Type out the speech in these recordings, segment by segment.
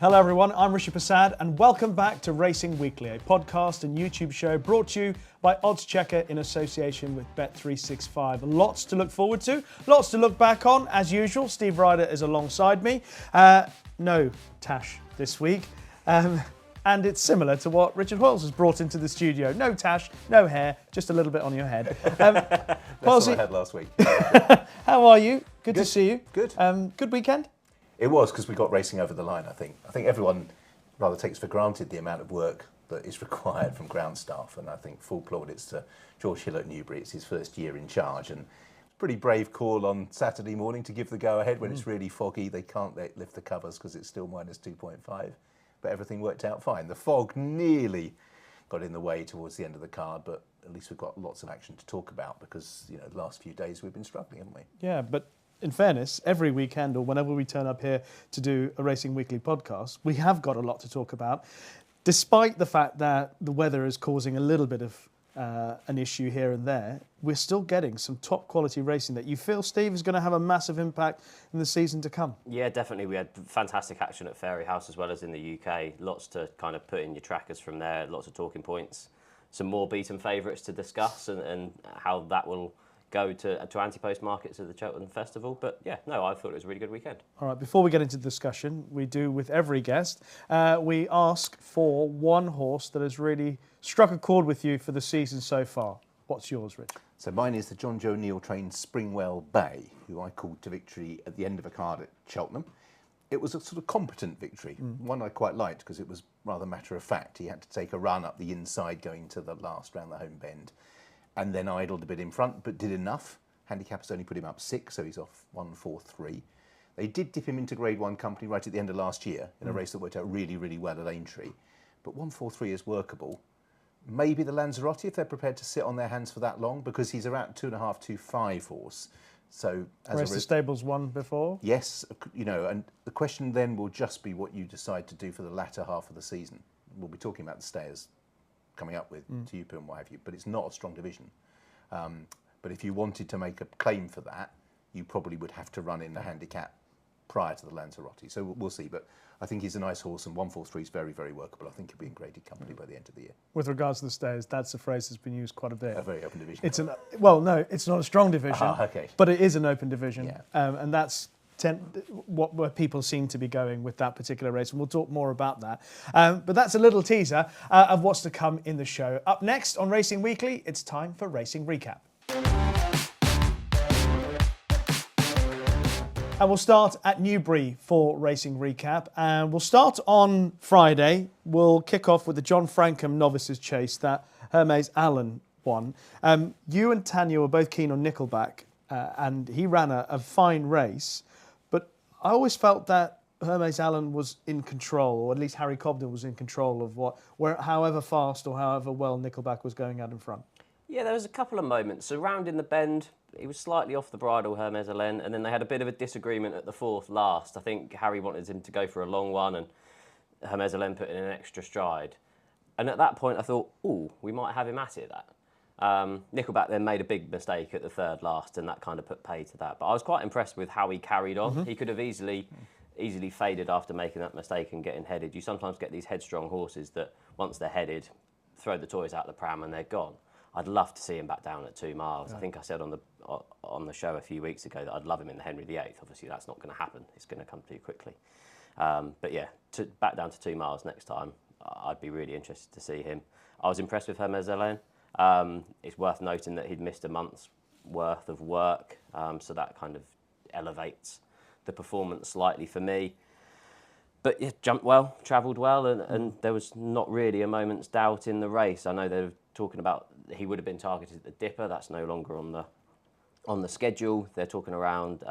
Hello everyone, I'm Rishi Persad and welcome back to Racing Weekly, a podcast and YouTube show brought to you by oddschecker in association with Bet365. Lots to look forward to, lots to look back on. As usual, Steve Ryder is alongside me. No Tash this week. And it's similar to what Richard Hoiles has brought into the studio. No tash, no hair, just a little bit on your head. That's what I had last week. How are you? Good to see you. Good. Good weekend? It was, because we got racing over the line, I think. I think everyone rather takes for granted the amount of work that is required from ground staff, and I think full plaudits to George Hill at Newbury. It's his first year in charge, and pretty brave call on Saturday morning to give the go-ahead when it's really foggy. They can't lift the covers because it's still minus 2.5. But everything worked out fine. The fog nearly got in the way towards the end of the card, but at least we've got lots of action to talk about because, you know, the last few days we've been struggling, haven't we? Yeah, but in fairness, every weekend or whenever we turn up here to do a Racing Weekly podcast, we have got a lot to talk about, despite the fact that the weather is causing a little bit of an issue here and there. We're still getting some top quality racing that you feel, Steve, is going to have a massive impact in the season to come. Yeah, definitely. We had fantastic action at Fairy House as well as in the UK. Lots to kind of put in your trackers from there, lots of talking points. Some more beaten favourites to discuss and how that will go to anti-post markets at the Cheltenham Festival. But yeah, no, I thought it was a really good weekend. All right, before we get into the discussion, we do with every guest, we ask for one horse that has really struck a chord with you for the season so far. What's yours, Rich? So mine is the John Joe Neal trained Springwell Bay, who I called to victory at the end of a card at Cheltenham. It was a sort of competent victory, one I quite liked because it was rather matter of fact. He had to take a run up the inside going to the last round the home bend, and then idled a bit in front, but did enough. Handicap has only put him up 6, so he's off 1-4-3. They did dip him into Grade 1 company right at the end of last year in a race that worked out really, really well at Aintree. But 1-4-3 is workable. Maybe the Lanzarote, if they're prepared to sit on their hands for that long, because he's around 2.5, 2.5 horse. So, whereas the stables won before? Yes, you know, and the question then will just be what you decide to do for the latter half of the season. We'll be talking about the stayers coming up with Tupu and what have you, but it's not a strong division. But if you wanted to make a claim for that, you probably would have to run in the handicap prior to the Lanzarote. So we'll see, but I think he's a nice horse, and 1-4-3 is very, very workable. I think he'll be in graded company by the end of the year. With regards to the stayers, that's a phrase that's been used quite a bit. A very open division. It's no, it's not a strong division, okay. But it is an open division, yeah. And that's where people seem to be going with that particular race, and we'll talk more about that. But that's a little teaser of what's to come in the show. Up next on Racing Weekly, it's time for Racing Recap. And we'll start at Newbury for Racing Recap. And we'll start on Friday. We'll kick off with the John Francome Novices Chase that Hermes Allen won. You and Tanya were both keen on Nickelback, and he ran a fine race. But I always felt that Hermes Allen was in control, or at least Harry Cobden was in control of however fast or however well Nickelback was going out in front. Yeah, there was a couple of moments. So rounding the bend, he was slightly off the bridle, Hermes Allen, and then they had a bit of a disagreement at the fourth last. I think Harry wanted him to go for a long one, and Hermes Allen put in an extra stride. And at that point, I thought, we might have him at it. Nickelback then made a big mistake at the third last, and that kind of put pay to that. But I was quite impressed with how he carried on. He could have easily faded after making that mistake and getting headed. You sometimes get these headstrong horses that, once they're headed, throw the toys out the pram and they're gone. I'd love to see him back down at 2 miles. Yeah. I think I said on the show a few weeks ago that I'd love him in the Henry VIII. Obviously, that's not going to happen. It's going to come too quickly. But yeah, back down to 2 miles next time, I'd be really interested to see him. I was impressed with Hermes Allen. It's worth noting that he'd missed a month's worth of work, so that kind of elevates the performance slightly for me. But yeah, jumped well, travelled well, and there was not really a moment's doubt in the race. I know they were talking about he would have been targeted at the Dipper. That's no longer on the schedule. They're talking around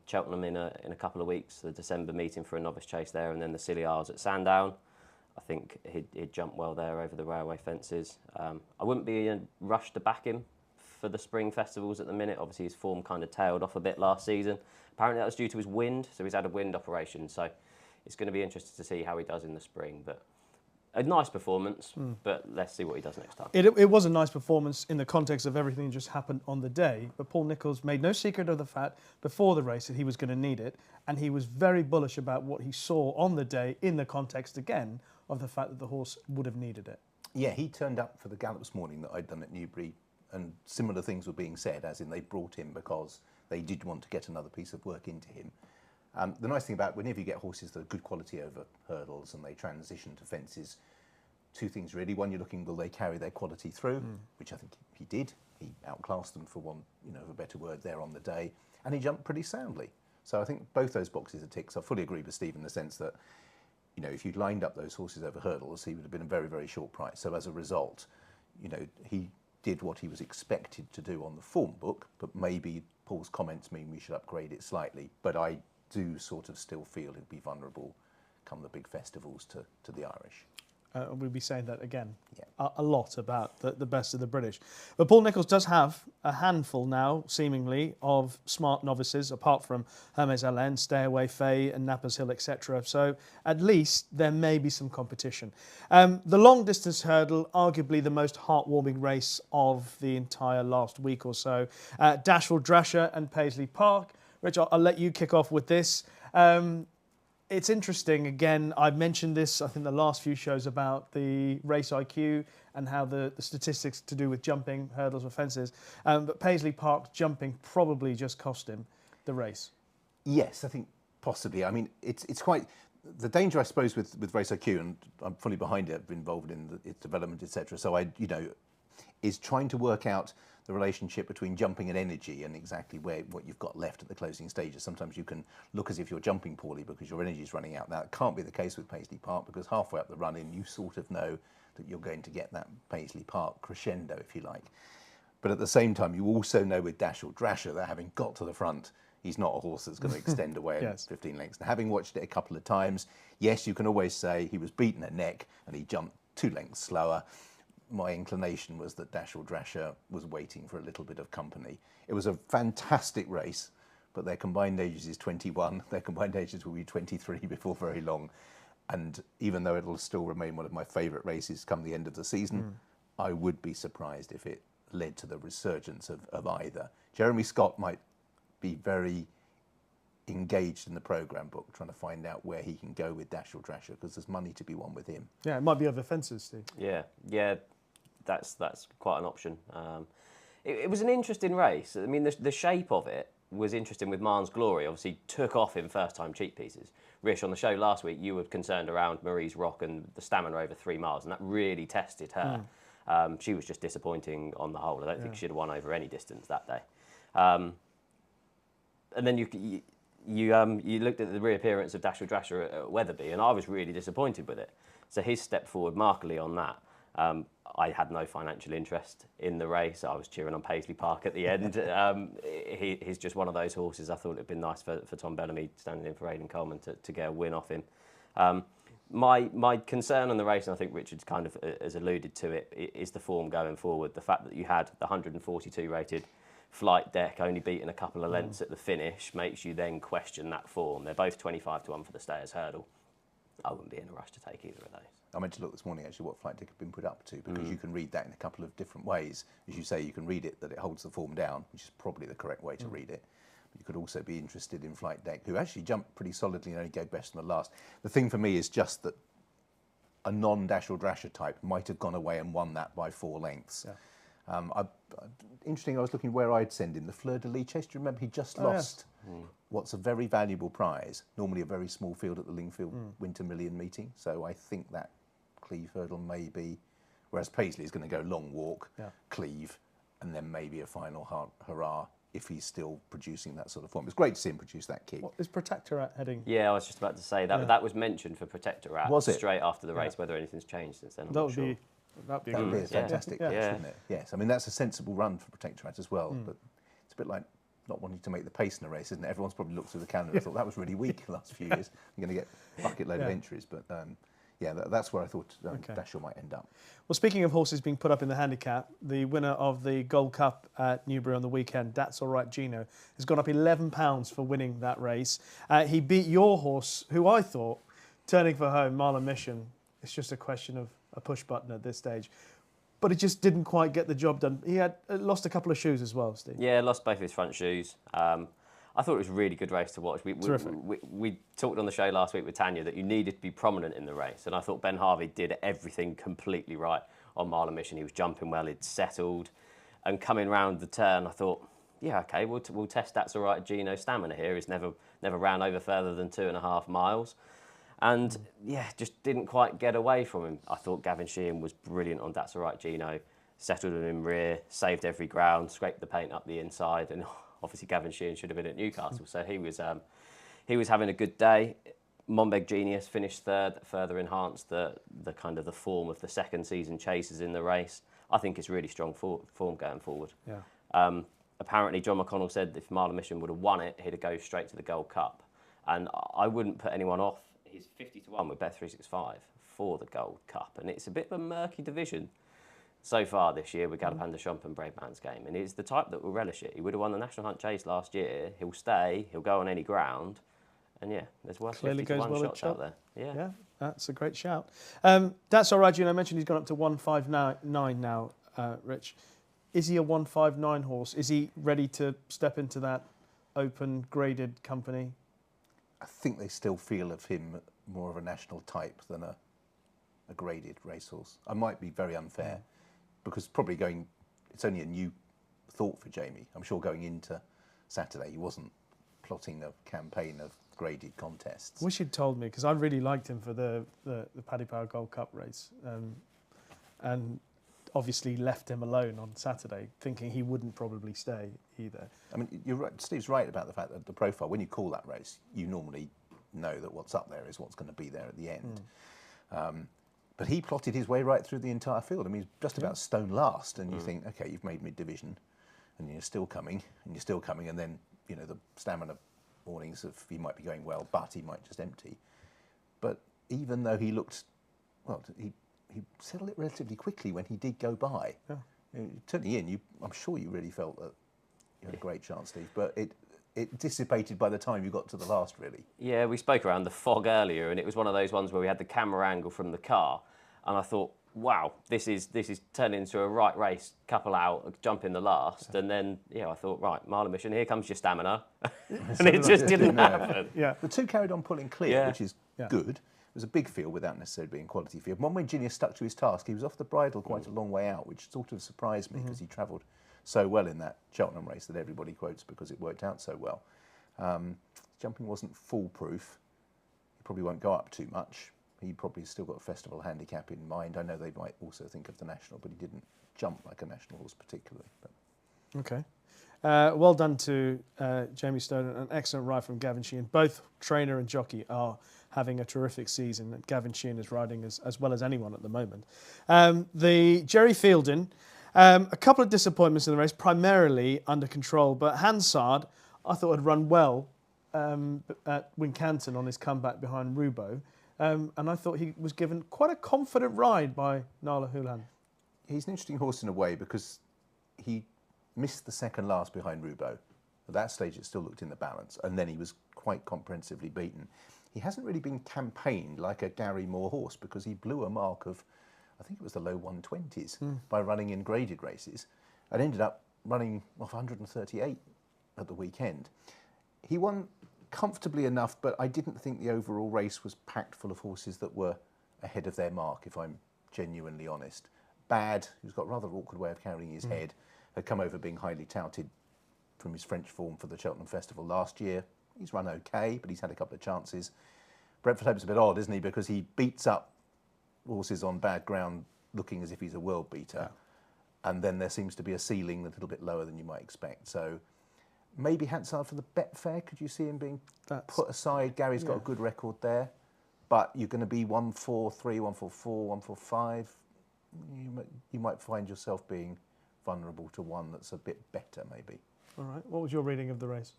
Cheltenham in a couple of weeks, the December meeting for a novice chase there, and then the Scilly Isles at Sandown. I think he'd jump well there over the railway fences. I wouldn't be in a rush to back him for the spring festivals at the minute. Obviously, his form kind of tailed off a bit last season. Apparently, that was due to his wind, so he's had a wind operation. So it's going to be interesting to see how he does in the spring. But A nice performance, but let's see what he does next time. It was a nice performance in the context of everything that just happened on the day, but Paul Nicholls made no secret of the fact before the race that he was going to need it, and he was very bullish about what he saw on the day in the context, again, of the fact that the horse would have needed it. Yeah, he turned up for the gallop this morning that I'd done at Newbury, and similar things were being said, as in they brought him because they did want to get another piece of work into him. The nice thing about whenever you get horses that are good quality over hurdles and they transition to fences, two things really. One, you're looking, will they carry their quality through, which I think he did. He outclassed them, for one, of a better word, there on the day, and he jumped pretty soundly. So I think both those boxes are ticked. So I fully agree with Steve in the sense that, if you'd lined up those horses over hurdles, he would have been a very, very short price. So as a result, he did what he was expected to do on the form book, but maybe Paul's comments mean we should upgrade it slightly. But I do sort of still feel he'd be vulnerable come the big festivals to the Irish. We'll be saying that again Yeah. a lot about the best of the British. But Paul Nicholls does have a handful now, seemingly, of smart novices, apart from Hermes Allen, Stay Away Faye and Nappers Hill, etc. So at least there may be some competition. The long distance hurdle, arguably the most heartwarming race of the entire last week or so. Dasher Drasher and Paisley Park. Rich, I'll let you kick off with this. It's interesting, again, I've mentioned this, I think, the last few shows about the race IQ and how the statistics to do with jumping, hurdles or fences. But Paisley Park jumping probably just cost him the race. Yes, I think possibly. I mean, it's quite... The danger, I suppose, with race IQ, and I'm fully behind it, I've been involved in its development, etc. So is trying to work out the relationship between jumping and energy and exactly what you've got left at the closing stages. Sometimes you can look as if you're jumping poorly because your energy is running out. Now, it can't be the case with Paisley Park because halfway up the run-in, you sort of know that you're going to get that Paisley Park crescendo, if you like. But at the same time, you also know with Dasher Drasher that having got to the front, he's not a horse that's going to extend away Yes. 15 lengths. Now, having watched it a couple of times, yes, you can always say he was beaten at neck and he jumped 2 lengths slower. My inclination was that Dasher Drasher was waiting for a little bit of company. It was a fantastic race, but their combined ages is 21. Their combined ages will be 23 before very long. And even though it'll still remain one of my favourite races come the end of the season, I would be surprised if it led to the resurgence of either. Jeremy Scott might be very engaged in the programme book, trying to find out where he can go with Dasher Drasher, because there's money to be won with him. Yeah, it might be over fences, Steve. Yeah, that's quite an option. It was an interesting race. I mean, the shape of it was interesting with Marne's Glory. Obviously, took off in first-time cheap pieces. Rish, on the show last week, you were concerned around Marie's Rock and the stamina over 3 miles, and that really tested her. She was just disappointing on the whole. I don't think she'd have won over any distance that day. And then you looked at the reappearance of Dasher Drasher at Wetherby, and I was really disappointed with it. So his step forward markedly on that. I had no financial interest in the race. I was cheering on Paisley Park at the end. He's just one of those horses. I thought it'd been nice for Tom Bellamy standing in for Aidan Coleman to get a win off him. My concern on the race, and I think Richard's kind of has alluded to it, is the form going forward. The fact that you had the 142 rated Flight Deck only beating a couple of lengths at the finish makes you then question that form. They're both 25 to 1 for the Stayers Hurdle. I wouldn't be in a rush to take either of those. I meant to look this morning actually what Flight Deck had been put up to, because you can read that in a couple of different ways. As you say, you can read it that it holds the form down, which is probably the correct way to read it. But you could also be interested in Flight Deck, who actually jumped pretty solidly and only gave best in the last. The thing for me is just that a non-Dasher Drasher type might have gone away and won that by 4 lengths. Yeah. Interesting, I was looking where I'd send him. The Fleur de Lis Chase, do you remember he just lost what's a very valuable prize, normally a very small field at the Lingfield Winter Million meeting. So I think that Cleve hurdle may be, whereas Paisley is going to go long walk, Cleve, and then maybe a final hurrah if he's still producing that sort of form. It's great to see him produce that kick. What is Protectorat heading? Yeah, I was just about to say that. That was mentioned for Protectorat. Was it? Straight after the race, whether anything's changed since then, I'm That not would sure. be That'd be a good. fantastic race, wouldn't it? Yes, I mean, that's a sensible run for Protectorat as well, but it's a bit like not wanting to make the pace in a race, isn't it? Everyone's probably looked through the calendar and thought that was really weak the last few years. I'm going to get a bucket load of entries, but that's where I thought Dasher might end up. Well, speaking of horses being put up in the handicap, the winner of the Gold Cup at Newbury on the weekend, That's All Right Gino, has gone up £11 for winning that race. He beat your horse, who I thought, turning for home, Marlon Mission, it's just a question of a push button at this stage. But it just didn't quite get the job done. He had lost a couple of shoes as well, Steve. Yeah, lost both of his front shoes. I thought it was a really good race to watch. Terrific. We talked on the show last week with Tanya that you needed to be prominent in the race, and I thought Ben Harvey did everything completely right on Mile of Mission. He was jumping well, he'd settled, and coming round the turn, I thought, yeah, okay, we'll test That's All Right Gino's stamina here. He's never ran over further than 2.5 miles. And yeah, just didn't quite get away from him. I thought Gavin Sheehan was brilliant on That's All Right Gino, settled him in rear, saved every ground, scraped the paint up the inside, and obviously Gavin Sheehan should have been at Newcastle, so he was having a good day. Monbeg Genius finished third, further enhanced the kind of the form of the second season chases in the race. I think it's really strong form going forward. Yeah. Apparently John McConnell said if Mile of Mission would have won it, he'd have go straight to the Gold Cup, and I wouldn't put anyone off. He's 50-1 with Bet365 for the Gold Cup, and it's a bit of a murky division so far this year with Galopin de Champ and Brave Man's Game, and he's the type that will relish it. He would have won the National Hunt Chase last year. He'll stay. He'll go on any ground, and yeah, there's worth 50-1 shots out there. Yeah, that's a great shout. That's all right, Gino. I mentioned he's gone up to 159 now. Rich, is he a 159 horse? Is he ready to step into that open graded company? I think they still feel of him more of a national type than a graded racehorse. I might be very unfair, because probably it's only a new thought for Jamie. I'm sure going into Saturday he wasn't plotting a campaign of graded contests. Wish you'd told me, because I really liked him for the Paddy Power Gold Cup race, and obviously left him alone on Saturday, thinking he wouldn't probably stay either. I mean, you're right. Steve's right about the fact that the profile, when you call that race, you normally know that what's up there is what's going to be there at the end. But he plotted his way right through the entire field. I mean, he's just about stone last, and you think, okay, you've made mid-division, and you're still coming, and then, you know, the stamina warnings of he might be going well, but he might just empty. But even though he looked, well, he settled it relatively quickly when he did go by. Yeah. Turning in, I'm sure you really felt that you had a great chance, Steve, but it dissipated by the time you got to the last, really. Yeah, we spoke around the fog earlier, and it was one of those ones where we had the camera angle from the car, and I thought, wow, this is turning into a right race, couple out, jump in the last, and then, I thought, right, Mile of Mission, here comes your stamina, and it just didn't happen. Yeah. The two carried on pulling clear, which is good. It was a big field without necessarily being quality field. One way Genius stuck to his task, he was off the bridle quite a long way out, which sort of surprised me because he travelled so well in that Cheltenham race that everybody quotes because it worked out so well. Jumping wasn't foolproof. He probably won't go up too much. He probably still got a festival handicap in mind. I know they might also think of the national, but he didn't jump like a national horse particularly. But. Okay. Well done to Jamie Stone, an excellent ride from Gavin Sheehan. Both trainer and jockey are having a terrific season, and Gavin Sheehan is riding as well as anyone at the moment. The Jerry Fielding, a couple of disappointments in the race, primarily under control, but Hansard, I thought, had run well at Wincanton on his comeback behind Rubo, and I thought he was given quite a confident ride by Nala Houlihan. He's an interesting horse in a way because he missed the second last behind Rubo. At that stage, it still looked in the balance, and then he was quite comprehensively beaten. He hasn't really been campaigned like a Gary Moore horse because he blew a mark of, I think it was the low 120s by running in graded races, and ended up running off 138 at the weekend. He won comfortably enough, but I didn't think the overall race was packed full of horses that were ahead of their mark, if I'm genuinely honest. Bad, who's got a rather awkward way of carrying his head, had come over being highly touted from his French form for the Cheltenham Festival last year. He's run okay, but he's had a couple of chances. Brentford Hope's a bit odd, isn't he? Because he beats up horses on bad ground looking as if he's a world beater. Yeah. And then there seems to be a ceiling a little bit lower than you might expect. So maybe Hansard for the Betfair. Could you see him being put aside? Gary's got a good record there. But you're going to be 143, 144, 145. You might find yourself being vulnerable to one that's a bit better, maybe. All right. What was your reading of the race?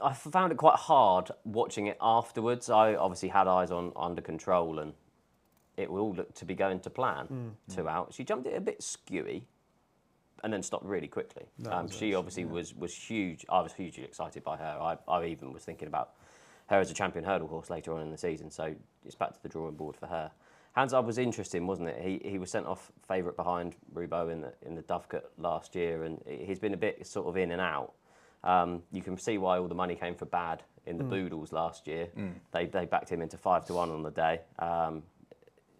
I found it quite hard watching it afterwards. I obviously had eyes on Under Control, and it all looked to be going to plan. 2 out. She jumped it a bit skewy and then stopped really quickly. She obviously was huge. I was hugely excited by her. I even was thinking about her as a champion hurdle horse later on in the season. So it's back to the drawing board for her. Hansard was interesting, wasn't it? He was sent off favourite behind Roubaud in the Dovecote last year, and he's been a bit sort of in and out. You can see why all the money came for Bad in the Boodles last year. They backed him into 5-1 on the day.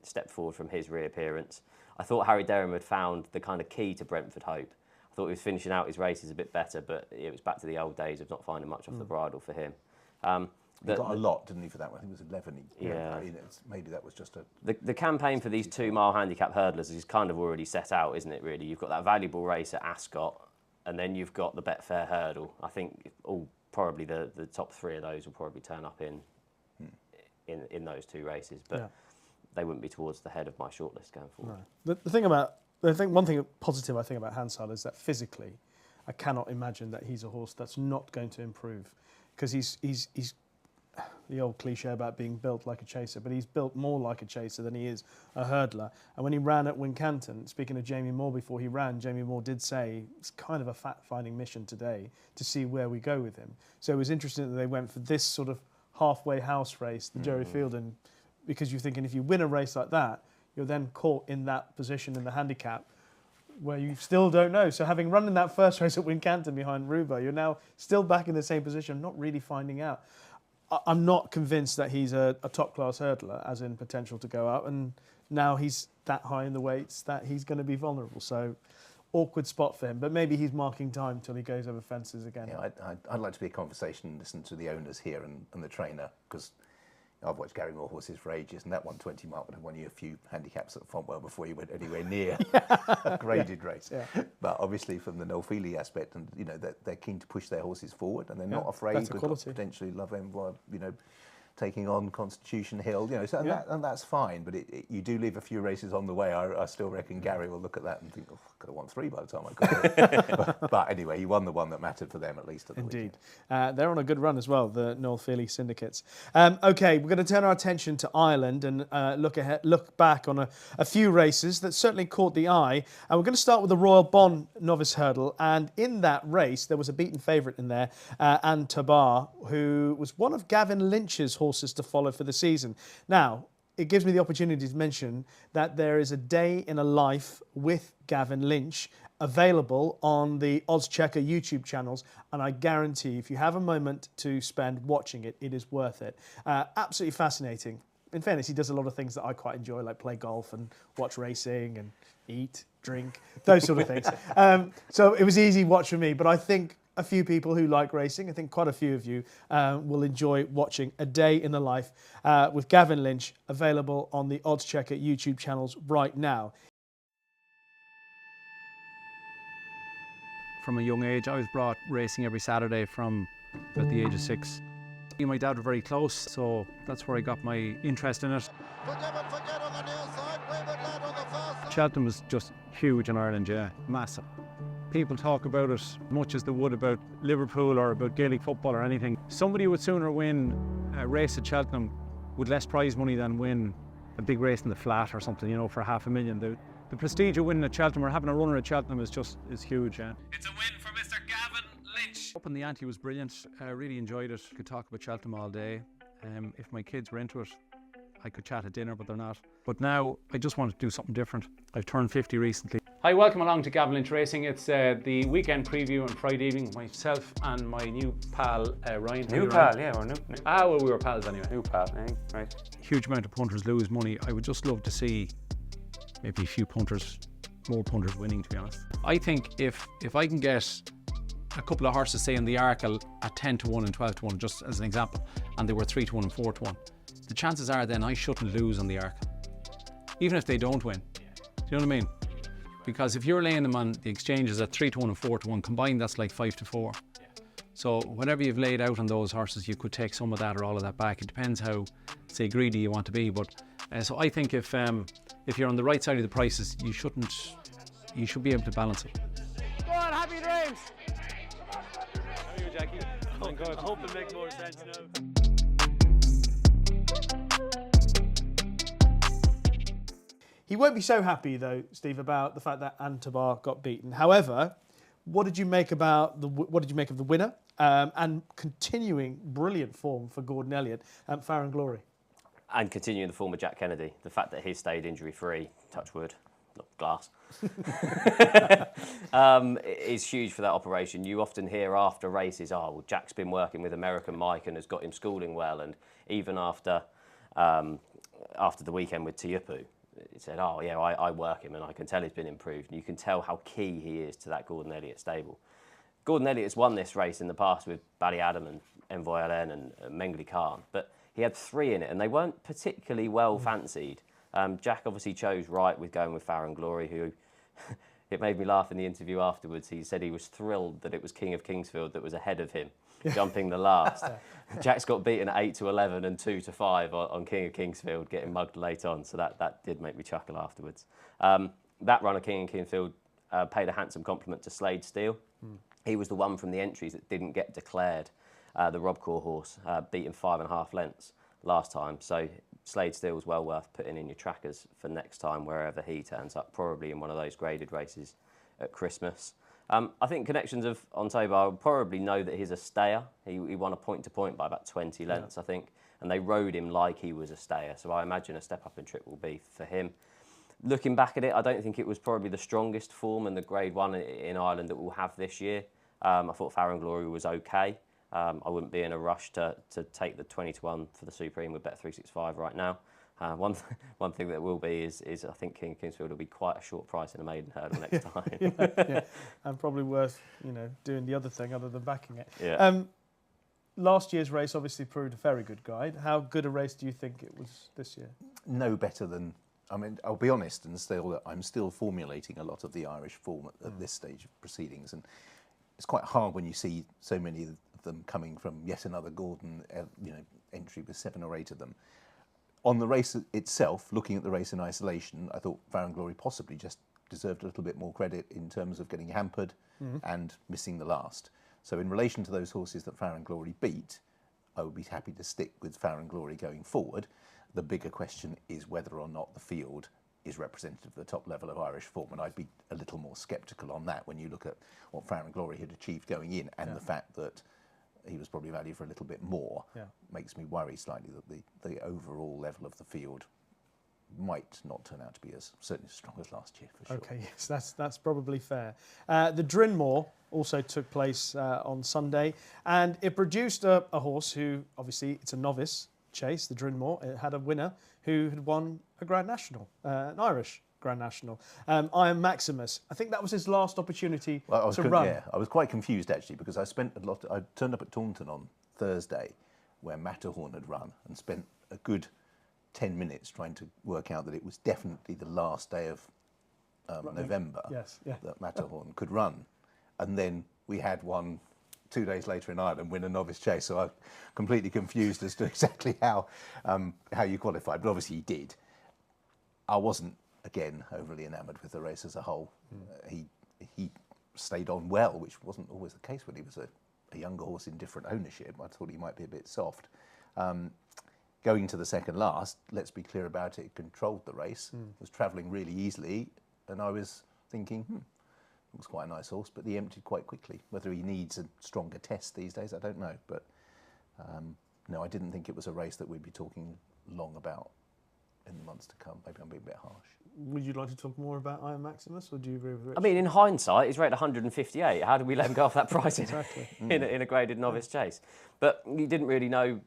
Stepped forward from his reappearance. I thought Harry Derham had found the kind of key to Brentford Hope. I thought he was finishing out his races a bit better, but it was back to the old days of not finding much off the bridle for him. He got a lot, didn't he, for that one? I think it was 11. Yeah. Maybe that was just a... The campaign for these 2-mile handicap hurdlers is kind of already set out, isn't it, really? You've got that valuable race at Ascot, and then you've got the Betfair hurdle. I think probably the top 3 of those will probably turn up in those 2 races, but they wouldn't be towards the head of my shortlist going forward. No. One thing positive I think about Hansard is that physically, I cannot imagine that he's a horse that's not going to improve, because he's the old cliche about being built like a chaser, but he's built more like a chaser than he is a hurdler. And when he ran at Wincanton, speaking of Jamie Moore before he ran, Jamie Moore did say it's kind of a fact-finding mission today to see where we go with him. So it was interesting that they went for this sort of halfway house race, the Jerry Fielden, because you're thinking if you win a race like that, you're then caught in that position in the handicap where you still don't know. So having run in that first race at Wincanton behind Roubaud, you're now still back in the same position, not really finding out. I'm not convinced that he's a top-class hurdler, as in potential to go up, and now he's that high in the weights that he's going to be vulnerable. So, awkward spot for him, but maybe he's marking time till he goes over fences again. Yeah, I'd like to be a conversation and listen to the owners here and the trainer, because I've watched Gary Moore horses for ages, and that 120 mark would have won you a few handicaps at Fontwell before you went anywhere near a graded race. Yeah. But obviously, from the Noel Feely aspect, and they're keen to push their horses forward, and they're not afraid. We've got potentially Love Envoy, taking on Constitution Hill, and that's fine. But you do leave a few races on the way. I still reckon Gary will look at that and think, I could have won 3 by the time I got it. but anyway, he won the one that mattered for them, at least at the Indeed. They're on a good run as well, the Noel Feely syndicates. Okay, we're going to turn our attention to Ireland and look back on a few races that certainly caught the eye. And we're going to start with the Royal Bon Novice Hurdle. And in that race, there was a beaten favourite in there, Anne Tabar, who was one of Gavin Lynch's horses to follow for the season. Now, it gives me the opportunity to mention that there is a day in a life with Gavin Lynch available on the oddschecker YouTube channels, and I guarantee if you have a moment to spend watching it, it is worth it. Absolutely fascinating. In fairness, he does a lot of things that I quite enjoy, like play golf and watch racing and eat, drink, those sort of things. So it was easy watch for me, but I think a few people who like racing, I think quite a few of you, will enjoy watching A Day in the Life with Gavin Lynch, available on the oddschecker YouTube channels right now. From a young age, I was brought racing every Saturday from about the age of 6. Me and my dad were very close, so that's where I got my interest in it. Cheltenham was just huge in Ireland, yeah, massive. People talk about it much as they would about Liverpool or about Gaelic football or anything. Somebody would sooner win a race at Cheltenham with less prize money than win a big race in the flat or something, for $500,000. The prestige of winning at Cheltenham or having a runner at Cheltenham is huge. Yeah. It's a win for Mr. Gavin Lynch. Up in the ante was brilliant. I really enjoyed it. Could talk about Cheltenham all day. If my kids were into it, I could chat at dinner, but they're not. But now I just want to do something different. I've turned 50 recently. Hi, welcome along to Gavin Lynch Racing. It's the weekend preview on Friday evening. Myself and my new pal, Ryan. New pal, yeah, we're new. Well, we were pals anyway. New pal, eh? Right. Huge amount of punters lose money. I would just love to see maybe a few punters, more punters winning, to be honest. I think if I can get a couple of horses, say in the Arkle at 10-1 and 12-1, just as an example, and they were 3-1 and 4-1, the chances are then I shouldn't lose on the Arkle, even if they don't win. Do you know what I mean? Because if you're laying them on the exchanges at 3-1 and 4-1 combined, that's like 5-4. So whatever you've laid out on those horses, you could take some of that or all of that back. It depends how, say, greedy you want to be. But so I think if you're on the right side of the prices, you should be able to balance it. Go on, happy dreams. How are you, Jackie? I'm good. I hope it makes more sense now. He won't be so happy, though, Steve, about the fact that Anne Tabar got beaten. However, What did you make about what did you make of the winner and continuing brilliant form for Gordon Elliott at Farron Glory? And continuing the form of Jack Kennedy, the fact that he stayed injury-free, touch wood, not glass, is huge for that operation. You often hear after races, oh, well, Jack's been working with American Mike and has got him schooling well. And even after the weekend with Tiupu, he said, oh, yeah, I work him and I can tell he's been improved. And you can tell how key he is to that Gordon Elliott stable. Gordon Elliott has won this race in the past with Bally Adam and Envoy Allen and Mengli Khan, but he had 3 in it, and they weren't particularly well fancied. Jack obviously chose right with going with Farron Glory, who it made me laugh in the interview afterwards. He said he was thrilled that it was King of Kingsfield that was ahead of him, jumping the last. Jack's got beaten at 8-11 and 2-5 on King of Kingsfield, getting mugged late on. So that did make me chuckle afterwards. That run of King of Kingsfield paid a handsome compliment to Slade Steele. He was the one from the entries that didn't get declared. The Rob Corr horse, beaten 5.5 lengths last time. So Slade Steele's well worth putting in your trackers for next time, wherever he turns up, probably in one of those graded races at Christmas. I think connections of Ontoba will probably know that he's a stayer. He won a point-to-point by about 20 lengths, I think, and they rode him like he was a stayer. So I imagine a step up in trip will be for him. Looking back at it, I don't think it was probably the strongest form in the Grade 1 in Ireland that we'll have this year. I thought Farron Glory was okay. I wouldn't be in a rush to take the 20-1 for the Supreme with Bet365 right now. One thing that will be is I think King of Kingsfield will be quite a short price in a maiden hurdle next time. Yeah. And probably worth doing the other thing other than backing it. Yeah. Last year's race obviously proved a very good guide. How good a race do you think it was this year? No better than. I mean, I'll be honest and say that I'm still formulating a lot of the Irish form at this stage of proceedings, and it's quite hard when you see so many of them coming from yet another Gordon, entry with 7 or 8 of them. On the race itself, looking at the race in isolation, I thought Farron Glory possibly just deserved a little bit more credit in terms of getting hampered and missing the last. So in relation to those horses that Farron Glory beat, I would be happy to stick with Farron Glory going forward. The bigger question is whether or not the field is representative of the top level of Irish form, and I'd be a little more sceptical on that when you look at what Farron Glory had achieved going in and the fact that he was probably valued for a little bit more. Makes me worry slightly that the overall level of the field might not turn out to be certainly as strong as last year, for sure. Okay, yes, that's probably fair. The Drinmore also took place on Sunday, and it produced a horse who, obviously, it's a novice chase, the Drinmore. It had a winner who had won a Grand National, an Irish Grand National. Iron Maximus. I think that was his last opportunity to run. Yeah, I was quite confused actually, because I turned up at Taunton on Thursday, where Matterhorn had run, and spent a good 10 minutes trying to work out that it was definitely the last day of November that Matterhorn could run. And then we had one 2 days later in Ireland win a novice chase, so I'm completely confused as to exactly how you qualified, but obviously he did. I wasn't, again, overly enamoured with the race as a whole. He stayed on well, which wasn't always the case when he was a younger horse in different ownership. I thought he might be a bit soft. Going to the second last, let's be clear about it, controlled the race, was travelling really easily, and I was thinking, looks quite a nice horse, but he emptied quite quickly. Whether he needs a stronger test these days, I don't know. But no, I didn't think it was a race that we'd be talking long about in the months to come. Maybe I'm being a bit harsh. Would you like to talk more about Iron Maximus, or do you agree with Richard? I mean, in hindsight, he's rated 158. How did we let him go off that price in a graded novice chase? But you didn't really know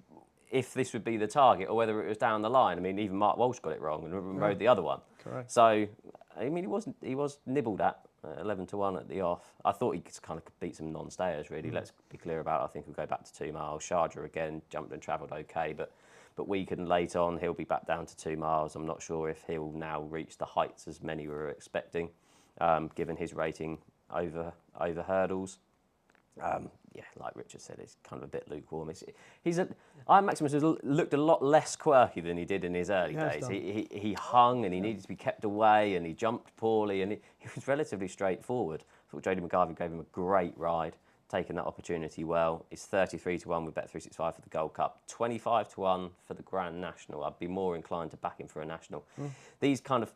if this would be the target or whether it was down the line. I mean, even Mark Walsh got it wrong and rode the other one. Correct. So, I mean, he was nibbled at 11-1 at the off. I thought he could kind of beat some non-stayers, really. Let's be clear about it. I think he'll go back to 2 miles. Sharjah again, jumped and travelled okay, but weakened late on. He'll be back down to 2 miles. I'm not sure if he'll now reach the heights as many were expecting, given his rating over hurdles. Like Richard said, it's kind of a bit lukewarm. Iron Maximus has looked a lot less quirky than he did in his early days. He hung and he needed to be kept away, and he jumped poorly, and he was relatively straightforward. I thought Jody McGarvey gave him a great ride, taking that opportunity well. He's 33-1 with Bet365 for the Gold Cup, 25-1 for the Grand National. I'd be more inclined to back him for a national. These kind of,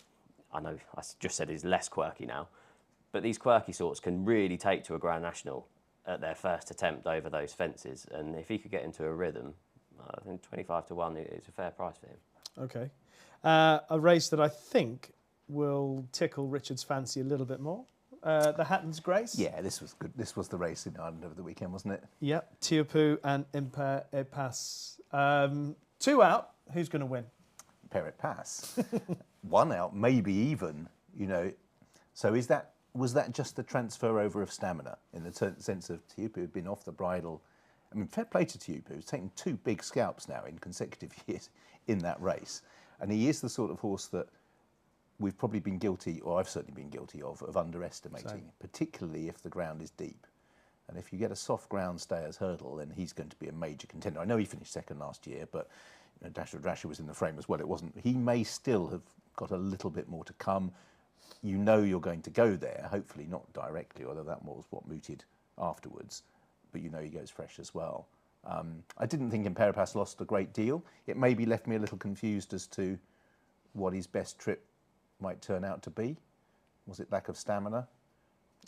I know I just said he's less quirky now, but these quirky sorts can really take to a Grand National at their first attempt over those fences. And if he could get into a rhythm, I think 25 to 1 is a fair price for him. Okay. A race that I think will tickle Richard's fancy a little bit more. The Hatton's Grace. Yeah, this was good. This was the race in Ireland over the weekend, wasn't it? Yep. Teahupoo and Impair et Pass. 2 out. Who's going to win? Impair et Pass. 1 out, maybe even. So was that just the transfer over of stamina in the sense of Teahupoo had been off the bridle? I mean, fair play to Teahupoo. He's taken 2 big scalps now in consecutive years in that race, and he is the sort of horse that we've probably been guilty, or I've certainly been guilty of underestimating, particularly if the ground is deep. And if you get a soft ground stayers hurdle, then he's going to be a major contender. I know he finished second last year, but Dasher Drasher was in the frame as well. It wasn't. He may still have got a little bit more to come. You're going to go there, hopefully not directly, although that was what mooted afterwards. But he goes fresh as well. I didn't think Impair et Pass lost a great deal. It maybe left me a little confused as to what his best trip might turn out to be. Was it lack of stamina?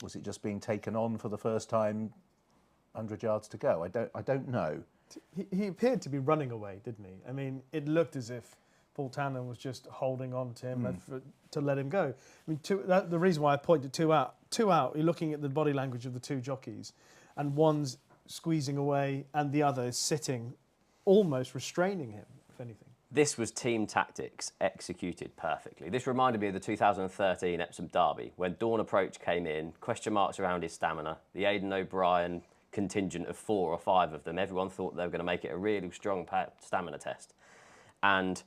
Was it just being taken on for the first time, 100 yards to go? I don't know. He appeared to be running away, didn't he? I mean, it looked as if Paul Tannen was just holding on to him to let him go. I mean, the reason why I pointed 2 out. 2 out, you're looking at the body language of the 2 jockeys, and one's squeezing away and the other is sitting, almost restraining him, if anything. This was team tactics executed perfectly. This reminded me of the 2013 Epsom Derby, when Dawn Approach came in, question marks around his stamina, the Aidan O'Brien contingent of 4 or 5 of them. Everyone thought they were going to make it a really strong stamina test. And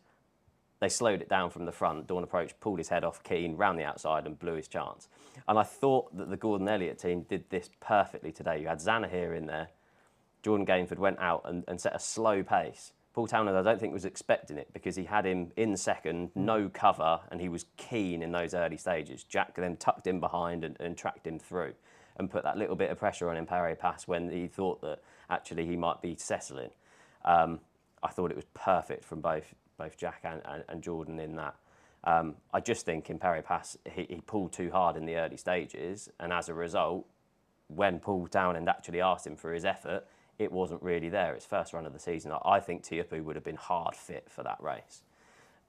they slowed it down from the front. Dawn Approach pulled his head off Keane, round the outside and blew his chance. And I thought that the Gordon Elliott team did this perfectly today. You had Zanahiyr in there. Jordan Gainford went out and set a slow pace. Paul Townend, I don't think, was expecting it because he had him in second, no cover, and he was keen in those early stages. Jack then tucked him behind and tracked him through and put that little bit of pressure on Impair et Pass when he thought that actually he might be settling. I thought it was perfect from both Jack and Jordan in that. I just think Impair et Pass, he pulled too hard in the early stages, and as a result, when Paul Townend actually asked him for his effort, it wasn't really there. It's first run of the season. I think Teahupoo would have been hard fit for that race.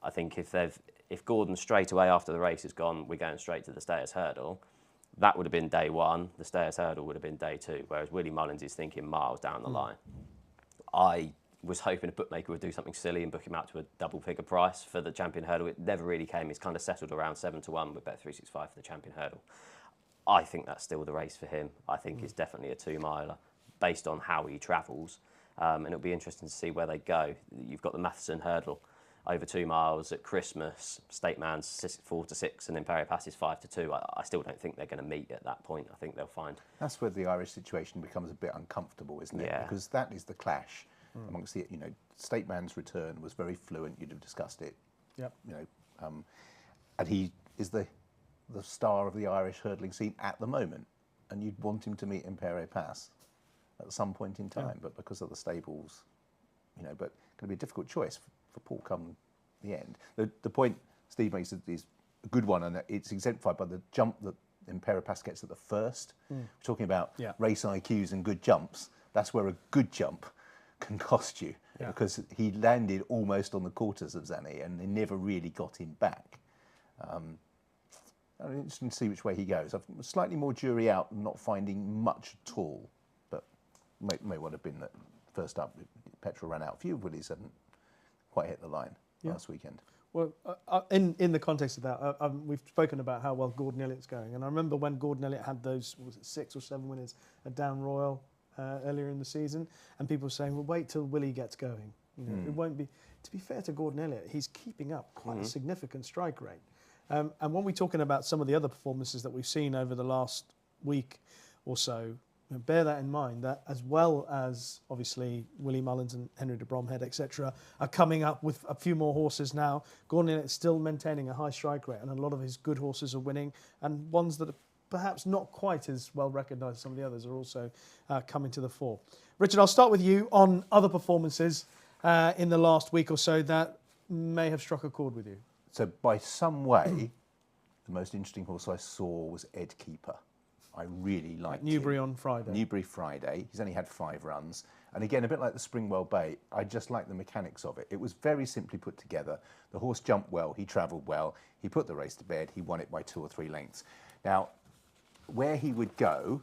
I think if Gordon straight away after the race has gone, we're going straight to the stayers hurdle, that would have been day 1. The stayers hurdle would have been day 2, whereas Willie Mullins is thinking miles down the line. I was hoping a bookmaker would do something silly and book him out to a double-figure price for the champion hurdle. It never really came. It's kind of settled around 7 to 1 with Bet365 for the champion hurdle. I think that's still the race for him. I think it's definitely a 2-miler based on how he travels, and it'll be interesting to see where they go. You've got the Matheson hurdle over 2 miles at Christmas, State Man's 4 to 6, and Impair et Pass is 5 to 2. I still don't think they're going to meet at that point. I think they'll find. That's where the Irish situation becomes a bit uncomfortable, isn't it? Yeah. Because that is the clash amongst the, State Man's return was very fluent. You'd have discussed it. Yep. And he is the star of the Irish hurdling scene at the moment, and you'd want him to meet Impair et Pass at some point in time, but because of the stables, but going to be a difficult choice for Paul come the end. The point Steve makes is a good one, and it's exemplified by the jump that Impair et Pass gets at the first. We're talking about race IQs and good jumps. That's where a good jump can cost you, because he landed almost on the quarters of Zanny and they never really got him back. I'm interested to see which way he goes. I've slightly more jury out and not finding much at all, but may well have been that first up petrol ran out. A few of Willys hadn't quite hit the line last weekend. Well, in the context of that, we've spoken about how well Gordon Elliott's going, and I remember when Gordon Elliott had those 6 or 7 winners at Down Royal earlier in the season, and people were saying, well, wait till Willie gets going. It won't be. To be fair to Gordon Elliott, he's keeping up quite a significant strike rate. And when we're talking about some of the other performances that we've seen over the last week or so, bear that in mind, that as well as obviously Willie Mullins and Henry de Bromhead, etc., are coming up with a few more horses now. Gordon Elliott is still maintaining a high strike rate, and a lot of his good horses are winning, and ones that are perhaps not quite as well recognised as some of the others are also coming to the fore. Richard, I'll start with you on other performances in the last week or so that may have struck a chord with you. So by some way, the most interesting horse I saw was Ed Keeper. I really liked Newbury him. on Friday. Newbury Friday. He's only had 5 runs. And again, a bit like the Springwell Bay, I just like the mechanics of it. It was very simply put together. The horse jumped well, he travelled well, he put the race to bed, he won it by 2 or 3 lengths. Now, where he would go,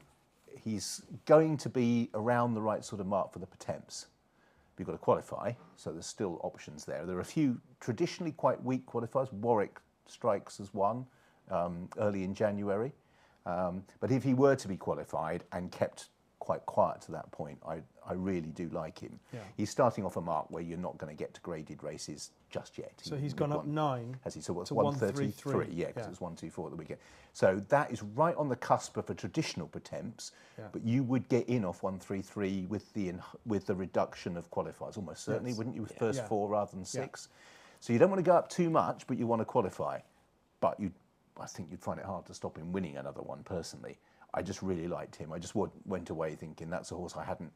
he's going to be around the right sort of mark for the Pertemps. You've got to qualify, so there's still options there. There are a few traditionally quite weak qualifiers. Warwick strikes as one early in January. But if he were to be qualified and kept quite quiet to that point, I really do like him. Yeah. He's starting off a mark where you're not going to get to graded races just yet. So he's gone up 9. Has he? So what's to 133? 133. Yeah, because it's 124 at the weekend. So that is right on the cusp of a traditional Pertemps, but you would get in off 133 with the reduction of qualifiers, almost certainly, wouldn't you, with first 4 rather than 6? So you don't want to go up too much, but you want to qualify. But I think you'd find it hard to stop him winning another one, personally. I just really liked him. I just went away thinking that's a horse I hadn't,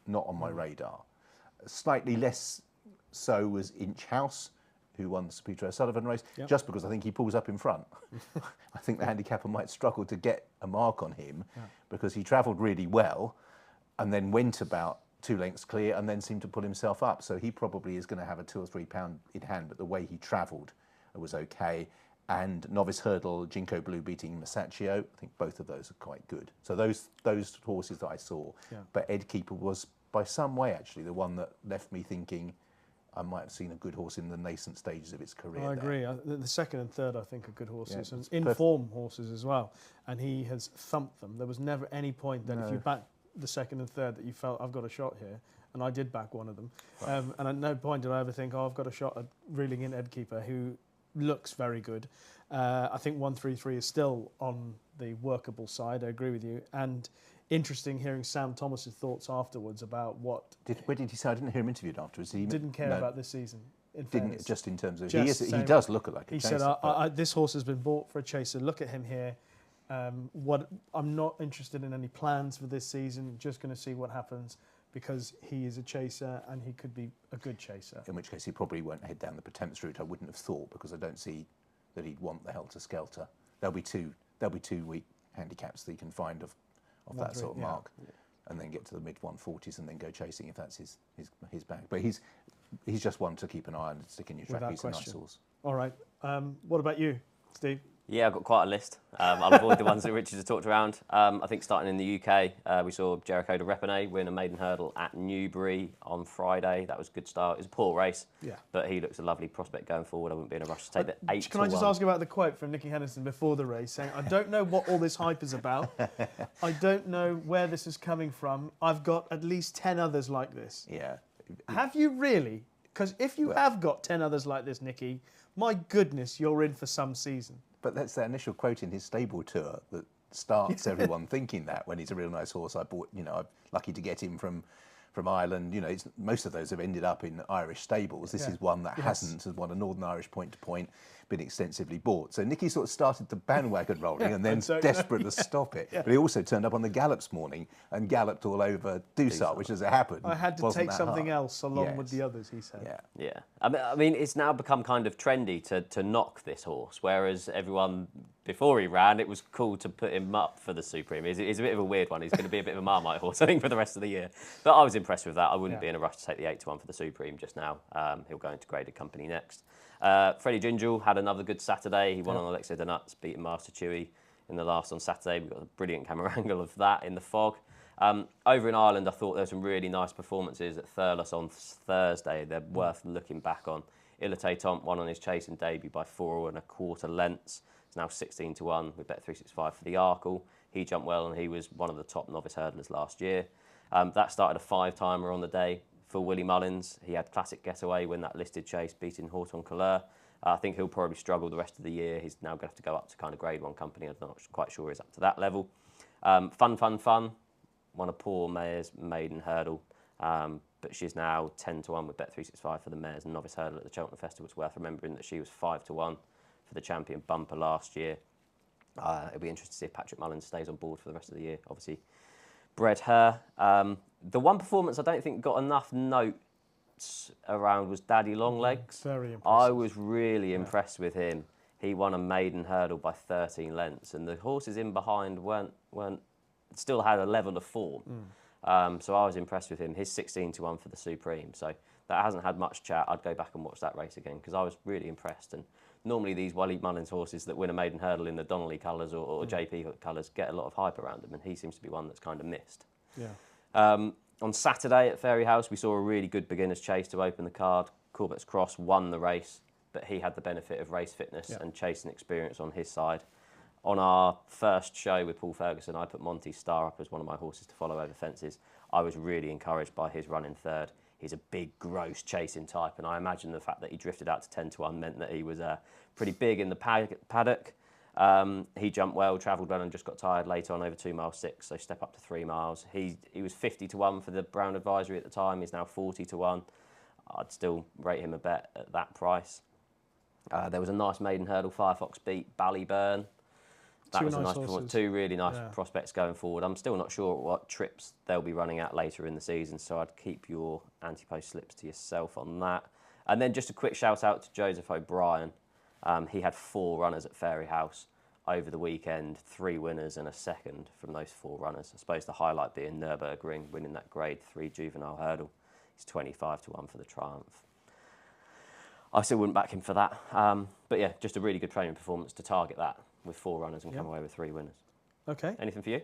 not on my radar. Slightly less so was Inch House, who won the Sir Peter O'Sullivan race, just because I think he pulls up in front. I think the handicapper might struggle to get a mark on him because he travelled really well and then went about 2 lengths clear and then seemed to pull himself up. So he probably is going to have a 2 or 3 pound in hand, but the way he travelled was okay. And novice hurdle, Ginkgo Blue beating Masaccio. I think both of those are quite good. So those horses that I saw. But Ed Keeper was, by some way, actually, the one that left me thinking I might have seen a good horse in the nascent stages of its career. I agree. The second and third, I think, are good horses, and in-form horses as well. And he has thumped them. There was never any point that if you backed the second and third that you felt, I've got a shot here. And I did back one of them. Right. And at no point did I ever think, oh, I've got a shot at reeling in Ed Keeper, who looks very good. I think 133 is still on the workable side. I agree with you. And interesting hearing Sam Thomas's thoughts afterwards about what. Where did he say? I didn't hear him interviewed afterwards. He didn't care about this season. Didn't just in terms of he does look like a chaser. He said, "This horse has been bought for a chaser. Look at him here. I'm not interested in any plans for this season. Just going to see what happens." Because he is a chaser and he could be a good chaser. In which case he probably won't head down the Pertemps route, I wouldn't have thought, because I don't see that he'd want the helter-skelter. There'll be two weak handicaps that he can find of that sort of mark, and then get to the mid-140s and then go chasing if that's his bag. But he's just one to keep an eye on and stick in your track. He's a nice horse. All right. What about you, Steve? Yeah, I've got quite a list. I'll avoid the ones that Richard has talked around. I think starting in the UK, we saw Jericho de Repenay win a maiden hurdle at Newbury on Friday. That was a good start. It was a poor race, but he looks a lovely prospect going forward. I wouldn't be in a rush to take the 8 Can I just ask about the quote from Nicky Henderson before the race, saying, I don't know what all this hype is about. I don't know where this is coming from. I've got at least 10 others like this. Yeah. Have you really? Because if you have got 10 others like this, Nicky, my goodness, you're in for some season. But that's that initial quote in his stable tour that starts everyone thinking that when he's a real nice horse. I'm lucky to get him from Ireland. Most of those have ended up in Irish stables. This is one that hasn't, has won a Northern Irish point to point, been extensively bought. So Nicky sort of started the bandwagon rolling and then desperate to stop it. But he also turned up on the gallops morning and galloped all over Dusart, which as it happened, I had to take something else along with the others, he said. Yeah. I mean, it's now become kind of trendy to knock this horse, whereas everyone before he ran, it was cool to put him up for the Supreme. He's a bit of a weird one. He's going to be a bit of a Marmite horse, I think, for the rest of the year. But I was impressed with that. I wouldn't be in a rush to take the 8-1 for the Supreme just now. He'll go into graded company next. Freddie Gingell had another good Saturday. He won on Alexia de Nuts, beating Master Chewy in the last on Saturday. We got a brilliant camera angle of that in the fog. Over in Ireland, I thought there were some really nice performances at Thurles on Thursday. They're worth looking back on. Ilate Tomp won on his chasing debut by 4 1/4 lengths. It's now 16-1 with Bet365 for the Arkle. He jumped well and he was one of the top novice hurdlers last year. That started a 5-timer on the day for Willie Mullins. He had Classic Getaway win that listed chase, beating Horton Couleur. I think he'll probably struggle the rest of the year. He's now going to have to go up to kind of grade 1 company. I'm not quite sure he's up to that level. Fun. Won a poor mare's maiden hurdle. But she's now 10-1 with Bet365 for the mares and novice hurdle at the Cheltenham Festival. It's worth remembering that she was 5-1 for the champion bumper last year. It'll be interesting to see if Patrick Mullins stays on board for the rest of the year. Obviously, bred her. The one performance I don't think got enough notes around was Daddy Longlegs. Very impressive. I was really impressed with him. he won a maiden hurdle by 13 lengths, and the horses in behind weren't still had a level of form. So I was impressed with him. His 16-1 for the Supreme. So that hasn't had much chat. I'd go back and watch that race again because I was really impressed. And normally these Wally Mullins horses that win a maiden hurdle in the Donnelly colours or JP colours get a lot of hype around them, and he seems to be one that's kind of missed. Yeah. On Saturday at Fairyhouse, we saw a really good beginner's chase to open the card. Corbett's Cross won the race, but he had the benefit of race fitness and chasing experience on his side. On our first show with Paul Ferguson, I put Monty Star up as one of my horses to follow over fences. I was really encouraged by his run in third. He's a big, gross chasing type, and I imagine the fact that he drifted out to 10-1 meant that he was pretty big in the paddock. He jumped well, travelled well, and just got tired later on over 2 miles 6, so step up to 3 miles. He was 50-1 for the Brown Advisory at the time. He's now 40-1. I'd still rate him a bet at that price. There was a nice maiden hurdle. Firefox beat Ballyburn. That was a nice performance. 2 really nice prospects going forward. I'm still not sure what trips they'll be running at later in the season, so I'd keep your anti-post slips to yourself on that. And then just a quick shout out to Joseph O'Brien. He had 4 runners at Fairyhouse over the weekend, 3 winners and a second from those 4 runners. I suppose the highlight being Nürburgring winning that Grade 3 juvenile hurdle. He's 25-1 for the Triumph. I still wouldn't back him for that. But yeah, just a really good training performance to target that with 4 runners and come away with 3 winners. Okay. Anything for you?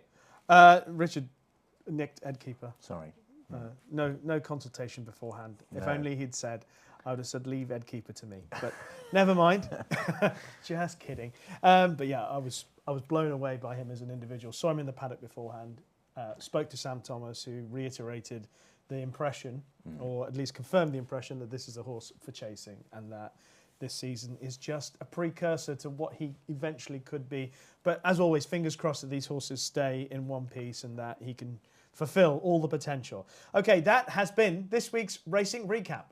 Richard nicked Edkeeper. Sorry. No consultation beforehand. No. If only he'd said, I would have said, leave Edkeeper to me. But never mind. Just kidding. But yeah, I was blown away by him as an individual. Saw him in the paddock beforehand. Spoke to Sam Thomas, who reiterated the impression, or at least confirmed the impression, that this is a horse for chasing and that this season is just a precursor to what he eventually could be. But as always, fingers crossed that these horses stay in one piece and that he can fulfill all the potential. Okay, that has been this week's Racing Recap.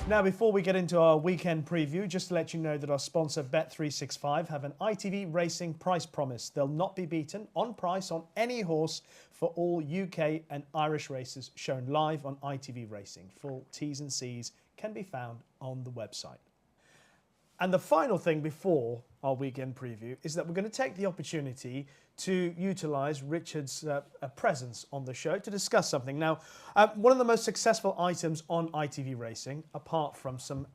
Now, before we get into our weekend preview, just to let you know that our sponsor Bet365 have an ITV Racing price promise. They'll not be beaten on price on any horse for all UK and Irish races shown live on ITV Racing. Full T's and C's can be found on the website. And the final thing before our weekend preview is that we're going to take the opportunity to utilise Richard's presence on the show to discuss something. Now, one of the most successful items on ITV Racing, apart from some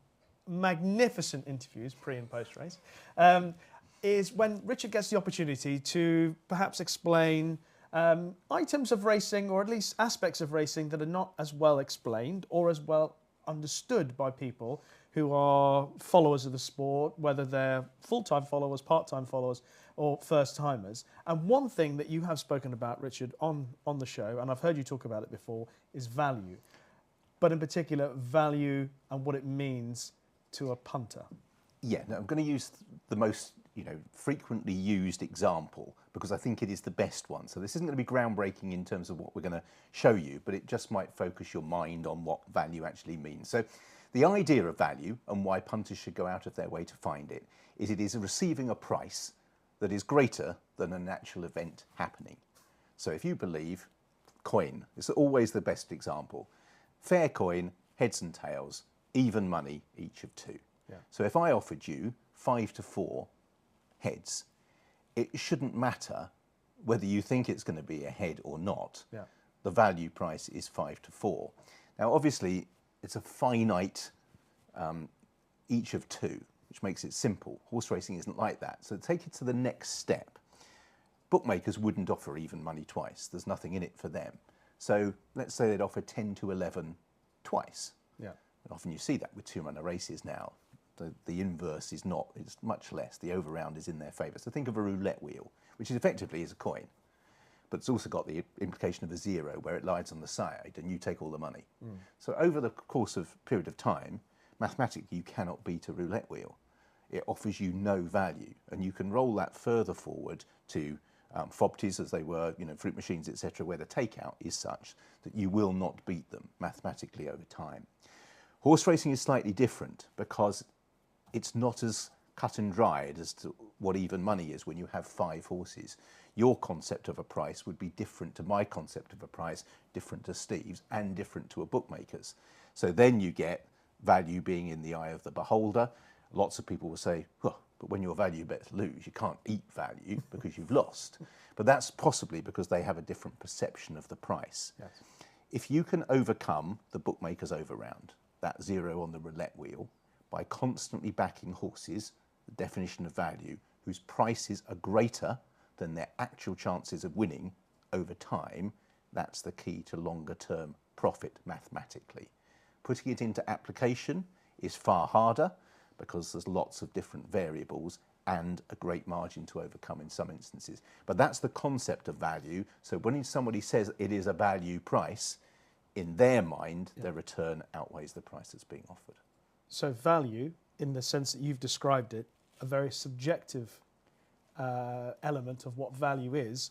magnificent interviews pre and post race, is when Richard gets the opportunity to perhaps explain items of racing, or at least aspects of racing, that are not as well explained or as well understood by people who are followers of the sport, whether they're full-time followers, part-time followers, or first-timers. And one thing that you have spoken about, Richard, on the show, and I've heard you talk about it before, is value. But in particular, value and what it means to a punter. Yeah, no, I'm going to use the most frequently used example because I think it is the best one. So this isn't going to be groundbreaking in terms of what we're going to show you, but it just might focus your mind on what value actually means. So the idea of value and why punters should go out of their way to find it is receiving a price that is greater than a natural event happening. So if you believe coin, it's always the best example. Fair coin, heads and tails, even money, each of 2. Yeah. So if I offered you 5-4 heads, it shouldn't matter whether you think it's going to be a head or not. Yeah. The value price is 5-4. Now, obviously, it's a finite each of 2, which makes it simple. Horse racing isn't like that. So take it to the next step. Bookmakers wouldn't offer even money twice. There's nothing in it for them. So let's say they'd offer 10-11 twice. Yeah. And often you see that with 2-runner races now. The inverse is not, it's much less. The over-round is in their favour. So think of a roulette wheel, which is effectively is a coin. But it's also got the implication of a 0 where it lies on the side and you take all the money. So over the course of a period of time, mathematically you cannot beat a roulette wheel. It offers you no value, and you can roll that further forward to FOBTs, as they were, fruit machines, etc., where the takeout is such that you will not beat them mathematically over time. Horse racing is slightly different because it's not as cut and dried as to what even money is when you have 5 horses. Your concept of a price would be different to my concept of a price, different to Steve's, and different to a bookmaker's. So then you get value being in the eye of the beholder. Lots of people will say, well, but when your value bets lose, you can't eat value because you've lost. But that's possibly because they have a different perception of the price. Yes. If you can overcome the bookmaker's overround, that zero on the roulette wheel, by constantly backing horses, the definition of value, whose prices are greater than their actual chances of winning over time, that's the key to longer term profit mathematically. Putting it into application is far harder because there's lots of different variables and a great margin to overcome in some instances. But that's the concept of value. So when somebody says it is a value price, in their mind, the return outweighs the price that's being offered. So value, in the sense that you've described it, a very subjective element of what value is,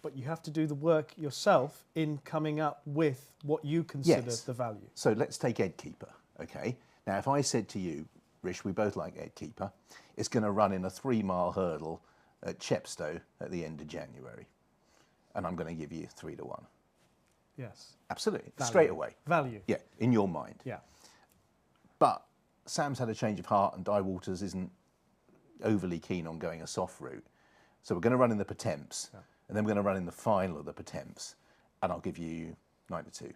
but you have to do the work yourself in coming up with what you consider the value. So let's take Edkeeper, okay? Now, if I said to you, Rish, we both like Edkeeper, it's going to run in a 3-mile hurdle at Chepstow at the end of January, and I'm going to give you 3 to 1. Yes. Absolutely, Value. straight away. Value. Yeah, in your mind. Yeah. But Sam's had a change of heart and Di Waters isn't overly keen on going a soft route. So we're going to run in the Pertemps, and then we're going to run in the final of the Pertemps, and I'll give you 9 to 2.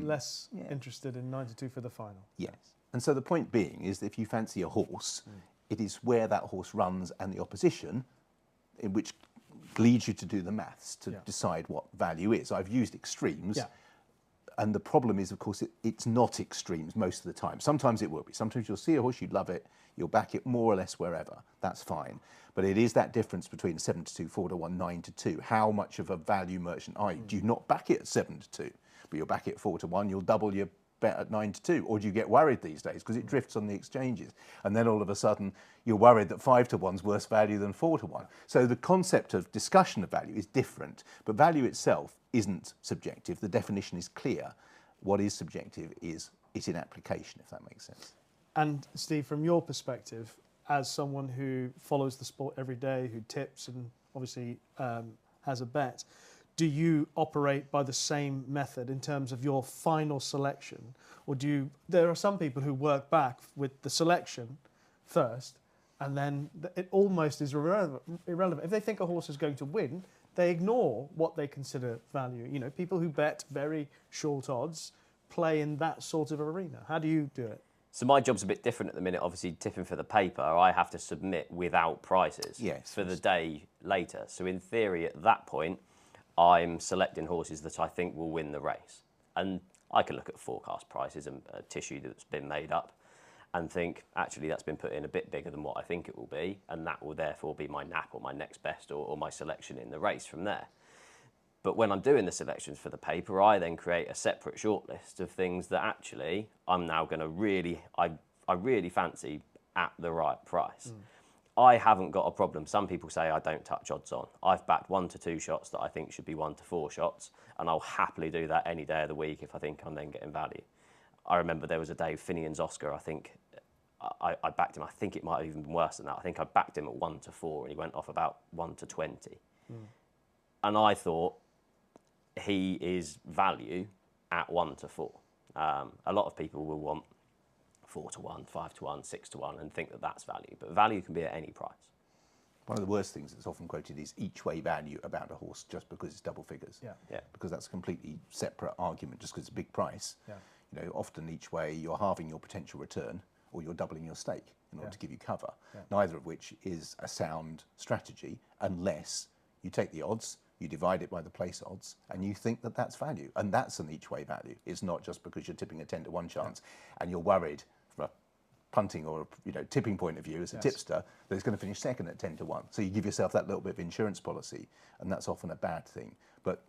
Less interested in 9 to 2 for the final. Yes. And so the point being is that if you fancy a horse, it is where that horse runs and the opposition, in which leads you to do the maths to decide what value is. I've used extremes. Yeah. And the problem is, of course, it's not extremes most of the time. Sometimes it will be. Sometimes you'll see a horse, you love it, you'll back it more or less wherever. That's fine. But it is that difference between 7 to 2, 4 to 1, 9 to 2. How much of a value merchant are you? Do you not back it at 7 to 2, but you'll back it at 4 to 1, you'll double your bet at 9 to 2? Or do you get worried these days because it drifts on the exchanges? And then all of a sudden, you're worried that 5 to 1's worse value than 4 to 1. So the concept of discussion of value is different, but value itself isn't subjective. The definition is clear. What is subjective is it's in application, if that makes sense. And Steve, from your perspective, as someone who follows the sport every day, who tips and obviously has a bet, do you operate by the same method in terms of your final selection? Or there are some people who work back with the selection first, and then it almost is irrelevant. If they think a horse is going to win, they ignore what they consider value. You know, people who bet very short odds play in that sort of arena. How do you do it? So my job's a bit different at the minute. Obviously, tipping for the paper, I have to submit without prices for the day later. So in theory, at that point, I'm selecting horses that I think will win the race. And I can look at forecast prices and a tissue that's been made up and think, actually, that's been put in a bit bigger than what I think it will be, and that will therefore be my nap or my next best or my selection in the race from there. But when I'm doing the selections for the paper, I then create a separate shortlist of things that actually I'm now going to I really fancy at the right price. I haven't got a problem. Some people say I don't touch odds on. I've backed 1 to 2 shots that I think should be 1 to 4 shots, and I'll happily do that any day of the week if I think I'm then getting value. I remember there was a day, Finian's Oscar, I think, I backed him. I think it might have even been worse than that. I think I backed him at 1 to 4 and he went off about 1 to 20. And I thought he is value at 1 to 4. A lot of people will want 4 to 1, 5 to 1, 6 to 1 and think that that's value. But value can be at any price. One of the worst things that's often quoted is each way value about a horse just because it's double figures. Yeah. Because that's a completely separate argument just because it's a big price. Yeah. You know, often each way you're halving your potential return or you're doubling your stake in order to give you cover, neither of which is a sound strategy unless you take the odds, you divide it by the place odds, and you think that that's value. And that's an each way value. It's not just because you're tipping a 10 to 1 chance and you're worried from a punting or tipping point of view as a tipster that it's going to finish second at 10 to 1. So you give yourself that little bit of insurance policy, and that's often a bad thing. But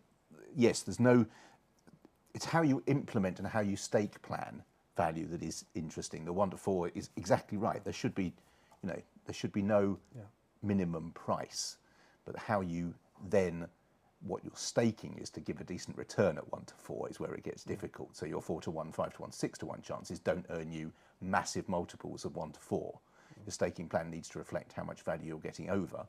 yes, it's how you implement and how you stake plan value that is interesting. The 1 to 4 is exactly right. There should be, there should be no minimum price, but how you then, what you're staking is to give a decent return at 1 to 4 is where it gets difficult. So your 4 to 1, 5 to 1, 6 to 1 chances don't earn you massive multiples of 1 to 4. Your staking plan needs to reflect how much value you're getting over.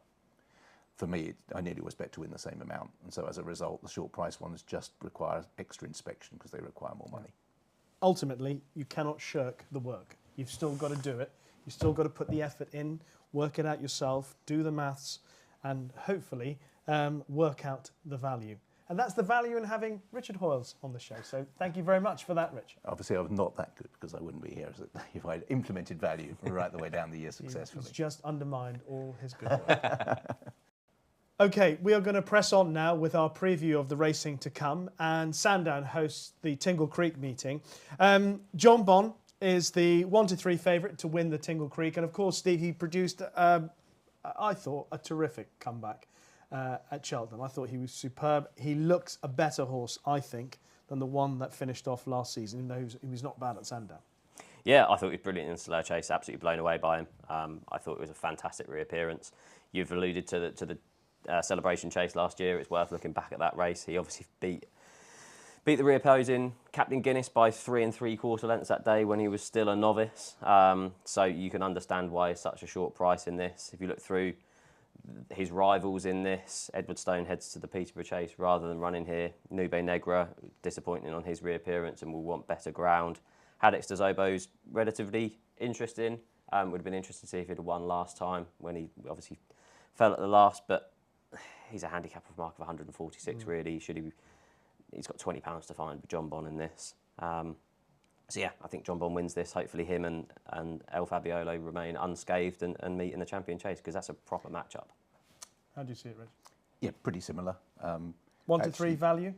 For me, I nearly always bet to win the same amount. And so as a result, the short price ones just require extra inspection because they require more money. ultimately, you cannot shirk the work. You've still got to do it. You've still got to put the effort in, work it out yourself, do the maths, and hopefully work out the value. And that's the value in having Richard Hoiles on the show. So thank you very much for that, Rich. Obviously, I was not that good because I wouldn't be here if I'd implemented value right the way down the year successfully. He's just undermined all his good work. Okay, we are going to press on now with our preview of the racing to come. And Sandown hosts the Tingle Creek meeting. John Bon is the 1-3 favourite to win the Tingle Creek. And of course, Steve, he produced, I thought, a terrific comeback at Cheltenham. I thought he was superb. He looks a better horse, I think, than the one that finished off last season, even though he was not bad at Sandown. Yeah, I thought he was brilliant in the slow chase, absolutely blown away by him. I thought it was a fantastic reappearance. You've alluded to the celebration chase last year. It's worth looking back at that race. He obviously beat the reopposing Captain Guinness by 3 3/4 lengths that day when he was still a novice. So you can understand why he's such a short price in this. If you look through his rivals in this, Edward Stone heads to the Peterborough Chase rather than running here. Nube Negra, disappointing on his reappearance and will want better ground. Haddox de Zobo's relatively interesting. Would have been interesting to see if he'd have won last time when he obviously fell at the last, but he's a handicap of mark of 146 really. He's got £20 to find with John Bon in this. So yeah, I think John Bon wins this. Hopefully him and El Fabiolo remain unscathed and meet in the champion chase, because that's a proper matchup. How do you see it, Rich? Yeah, pretty similar. 1-3 value?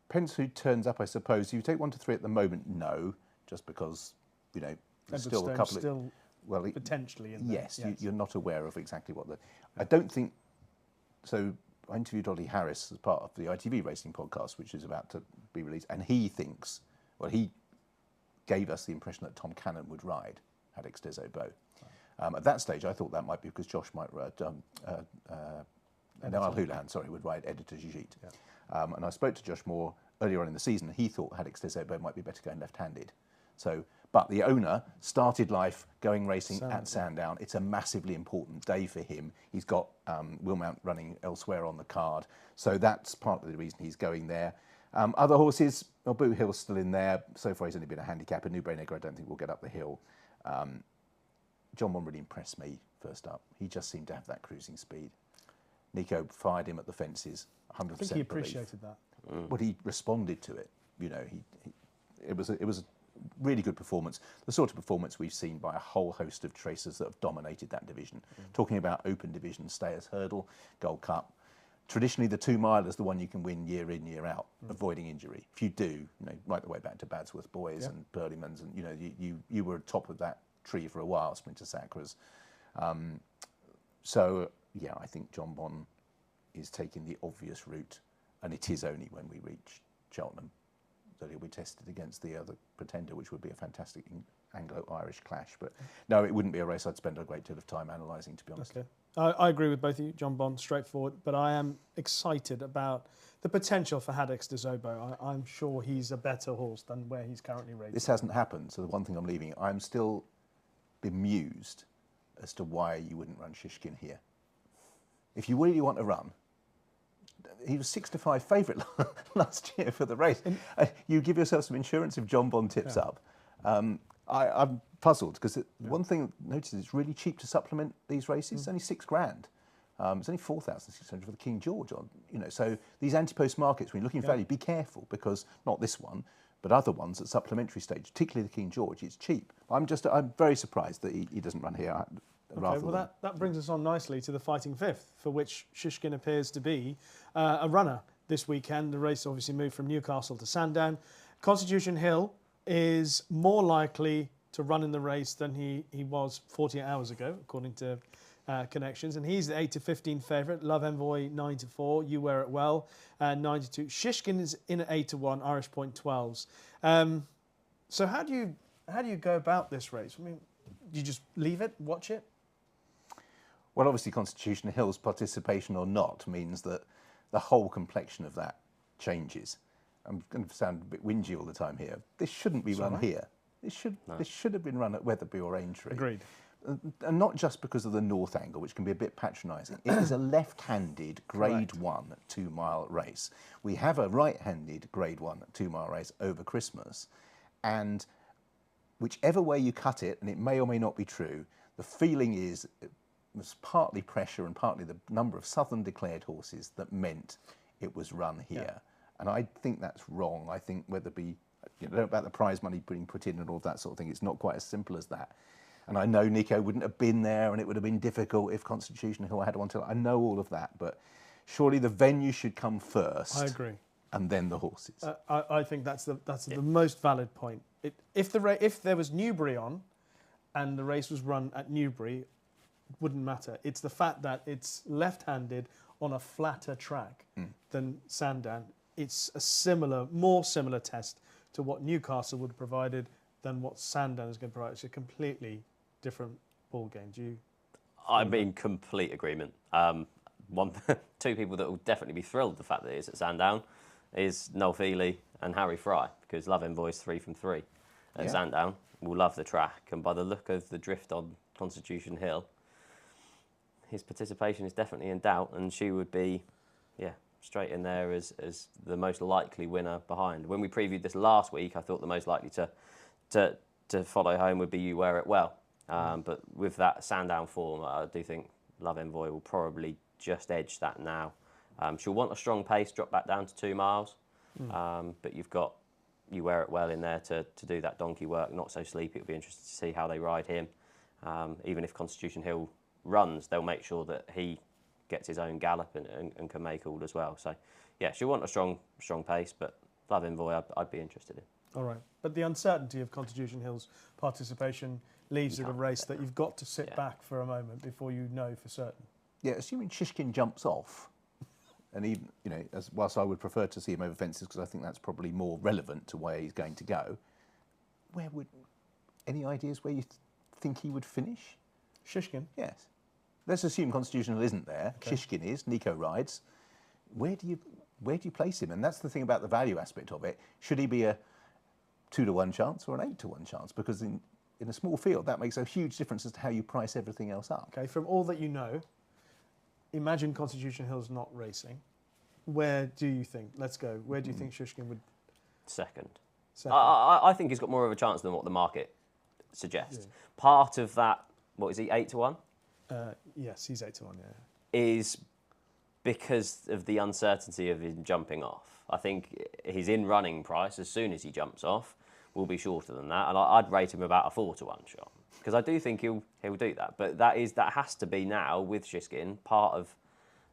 Depends who turns up, I suppose. You take 1-3 at the moment, no, just because, there's still a couple still of... potentially in there. Yes, you're not aware of exactly what the... I don't think... So I interviewed Ollie Harris as part of the ITV Racing podcast, which is about to be released, and he thinks... Well, he gave us the impression that Tom Cannon would ride Haddox de Zobo. At that stage, I thought that might be because Josh might ride... Noel Houlihan, would ride Editor Gigit. Yeah. And I spoke to Josh Moore earlier on in the season. He thought Haddox de Zobo might be better going left-handed. But the owner started life going racing at Sandown. It's a massively important day for him. He's got Will Mount running elsewhere on the card. So that's part of the reason he's going there. Other horses, Boot Hill's still in there. So far he's only been a handicap. And Newbury Negra I don't think will get up the hill. John Bon really impressed me first up. He just seemed to have that cruising speed. Nico fired him at the fences, 100% I think he appreciated that. But he responded to it. It was a really good performance. The sort of performance we've seen by a whole host of tracers that have dominated that division. Talking about open division, Stayers Hurdle, Gold Cup. Traditionally, the 2 mile is the one you can win year in, year out, avoiding injury. If you do, right the way back to Badsworth Boys and Burleyman's, and you were top of that tree for a while, Sprinter Sacras. So yeah, I think John Bon is taking the obvious route, and it is only when we reach Cheltenham that he'll be tested against the other pretender, which would be a fantastic Anglo-Irish clash. But no, it wouldn't be a race I'd spend a great deal of time analysing, to be honest. Okay. I agree with both of you. John Bon, straightforward, but I am excited about the potential for Haddox de Zobo. I'm sure he's a better horse than where he's currently rated. This hasn't happened, so the one thing I'm leaving, I'm still bemused as to why you wouldn't run Shishkin here. If you really want to run, he was 6-5 favourite last year for the race. You give yourself some insurance if John Bon tips up. I'm puzzled because one thing I noticed is it's really cheap to supplement these races. It's only £6,000. It's only 4,600 for the King George. So these anti-post markets, when you're looking for value, be careful, because not this one, but other ones at supplementary stage, particularly the King George, it's cheap. I'm very surprised that he doesn't run here. Okay, well that brings us on nicely to the Fighting Fifth, for which Shishkin appears to be a runner this weekend. The race obviously moved from Newcastle to Sandown. Constitution Hill is more likely to run in the race than he was 48 hours ago, according to connections. And he's the 8-15 favourite. Love Envoy 9-4. You Wear It Well 9-2. Shishkin is in at 8-1. Irish Point 12s. So how do you go about this race? I mean, do you just leave it, watch it? Well, obviously, Constitution Hill's participation or not means that the whole complexion of that changes. I'm going to sound a bit whingy all the time here. This shouldn't be run here. This should have been run at Wetherby or Aintree. Agreed. And not just because of the north angle, which can be a bit patronising. It is a left-handed Grade 1 2-mile race. We have a right-handed Grade 1 2-mile race over Christmas, and whichever way you cut it, and it may or may not be true, the feeling is it was partly pressure and partly the number of Southern declared horses that meant it was run here. Yeah. And I think that's wrong. I think whether it be, about the prize money being put in and all that sort of thing, it's not quite as simple as that. And I know Nico wouldn't have been there and it would have been difficult if Constitution Hill had one to. I know all of that, but surely the venue should come first. I agree. And then the horses. I think that's the most valid point. If there was Newbury on and the race was run at Newbury, it wouldn't matter. It's the fact that it's left-handed on a flatter track than Sandown. It's a more similar test to what Newcastle would have provided than what Sandown is going to provide. It's a completely different ball game. Do you? I'm in complete agreement. Two people that will definitely be thrilled the fact that it's at Sandown is Noel Feely and Harry Fry, because Love Envoy's 3 from 3 at Sandown. Will love the track, and by the look of the drift on Constitution Hill, his participation is definitely in doubt, and she would be, straight in there as the most likely winner behind. When we previewed this last week, I thought the most likely to follow home would be You Wear It Well. But with that Sandown form, I do think Love Envoy will probably just edge that now. She'll want a strong pace, drop back down to 2 miles. But you've got You Wear It Well in there to do that donkey work, Not So Sleepy. It'll be interesting to see how they ride him. Even if Constitution Hill runs, they'll make sure that he gets his own gallop and can make all as well. So, she'll want a strong pace, but Love Envoy I'd be interested in. All right. But the uncertainty of Constitution Hill's participation leaves it a race that you've got to sit back for a moment before you know for certain. Yeah, assuming Shishkin jumps off, and even, whilst I would prefer to see him over fences because I think that's probably more relevant to where he's going to go, any ideas where you think he would finish? Shishkin? Yes. Let's assume Constitutional isn't there. Okay. Shishkin is. Nico rides. Where do you place him? And that's the thing about the value aspect of it. Should he be a 2-to-1 chance or an 8-to-1 chance? Because in a small field, that makes a huge difference as to how you price everything else up. Okay, from all that you know, imagine Constitution Hill's not racing. Where do you think? Let's go. Where do you think Shishkin would? Second. I think he's got more of a chance than what the market suggests. Yeah. Part of that, what is he, 8-to-1? Yes, he's 8-to-1, is because of the uncertainty of him jumping off. I think his in-running price, as soon as he jumps off, will be shorter than that, and I'd rate him about a 4-to-1 shot, because I do think he'll do that. But that has to be now, with Shishkin, part of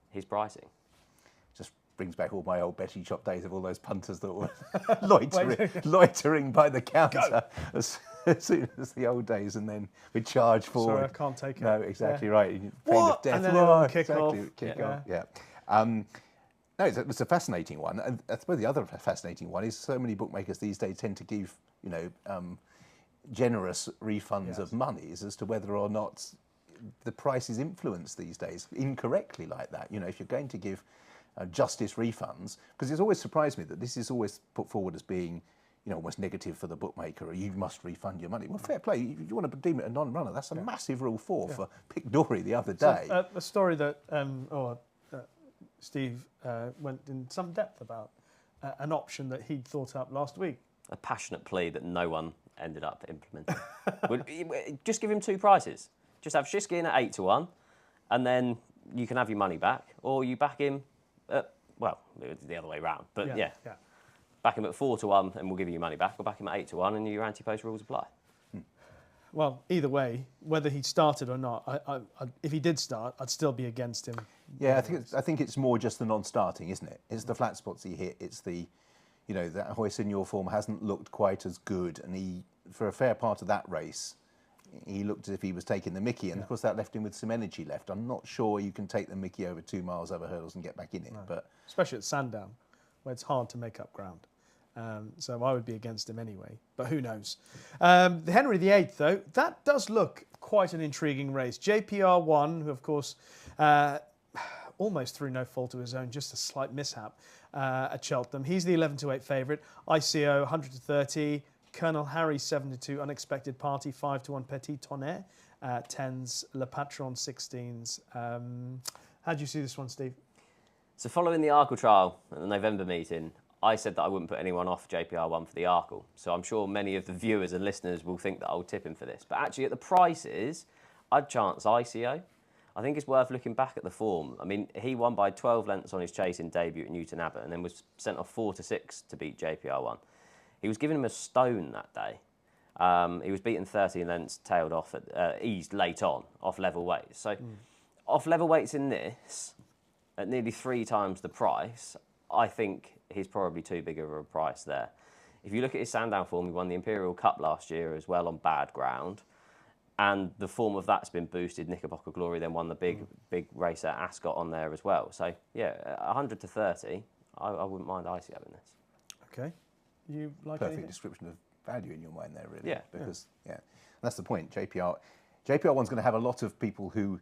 his pricing. Just brings back all my old betting shop days of all those punters that were loitering by the counter as soon as the old days, and then we'd charge forward. Sorry, I can't take it. No, exactly right. Pain of death. And then kick off. Kick off. No, it's a fascinating one. And I suppose the other fascinating one is so many bookmakers these days tend to give, generous refunds of monies as to whether or not the price is influenced these days incorrectly like that. If you're going to give justice refunds, because it's always surprised me that this is always put forward as being, almost negative for the bookmaker, or you must refund your money. Well, fair play. If you want to deem it a non-runner, that's a massive rule 4 for Pick Dory the other day. So, a story that Steve went in some depth about, an option that he'd thought up last week. A passionate plea that no one ended up implementing. Just give him 2 prices. Just have Shishkin at 8-to-1, and then you can have your money back, or you back him at, the other way round. But back him at 4-to-1 and we'll give you your money back, or back him at 8-to-1 and your anti-post rules apply. Well, either way, whether he started or not, if he did start, I'd still be against him. Yeah, I think it's more just the non-starting, isn't it? It's the flat spots he hit. It's the, that Hoiles in your form hasn't looked quite as good, and he, for a fair part of that race, he looked as if he was taking the mickey, and of course that left him with some energy left. I'm not sure you can take the mickey over 2 miles over hurdles and get back in it, but especially at Sandown, where it's hard to make up ground. So I would be against him anyway, but who knows? The Henry VIII, though, that does look quite an intriguing race. JPR1, who of course almost through no fault of his own, just a slight mishap at Cheltenham. He's the 11-to-8 favourite. ICO 100 to 30. Colonel Harry 7-2. Unexpected Party 5-1. Petit Tonnerre 10s, Le Patron 16s. How do you see this one, Steve? So following the Arkle trial at the November meeting, I said that I wouldn't put anyone off JPR1 for the Arkle. So I'm sure many of the viewers and listeners will think that I'll tip him for this. But actually at the prices, I'd chance ICO. I think it's worth looking back at the form. I mean, he won by 12 lengths on his chase in debut at Newton Abbot and then was sent off 4-6 to beat JPR1. He was giving him a stone that day. He was beaten 13 lengths, tailed off, eased late on, off level weights. So off level weights in this, at nearly 3 times the price, I think he's probably too big of a price there. If you look at his Sandown form, he won the Imperial Cup last year as well on bad ground. And the form of that's been boosted. Knickerbocker Glory then won the big race at Ascot on there as well. So, yeah, 100 to 30, I wouldn't mind ICO in this. Okay. You like Perfect anything? description of value in your mind there, really. Yeah. Because, that's the point. JPR1's going to have a lot of people who,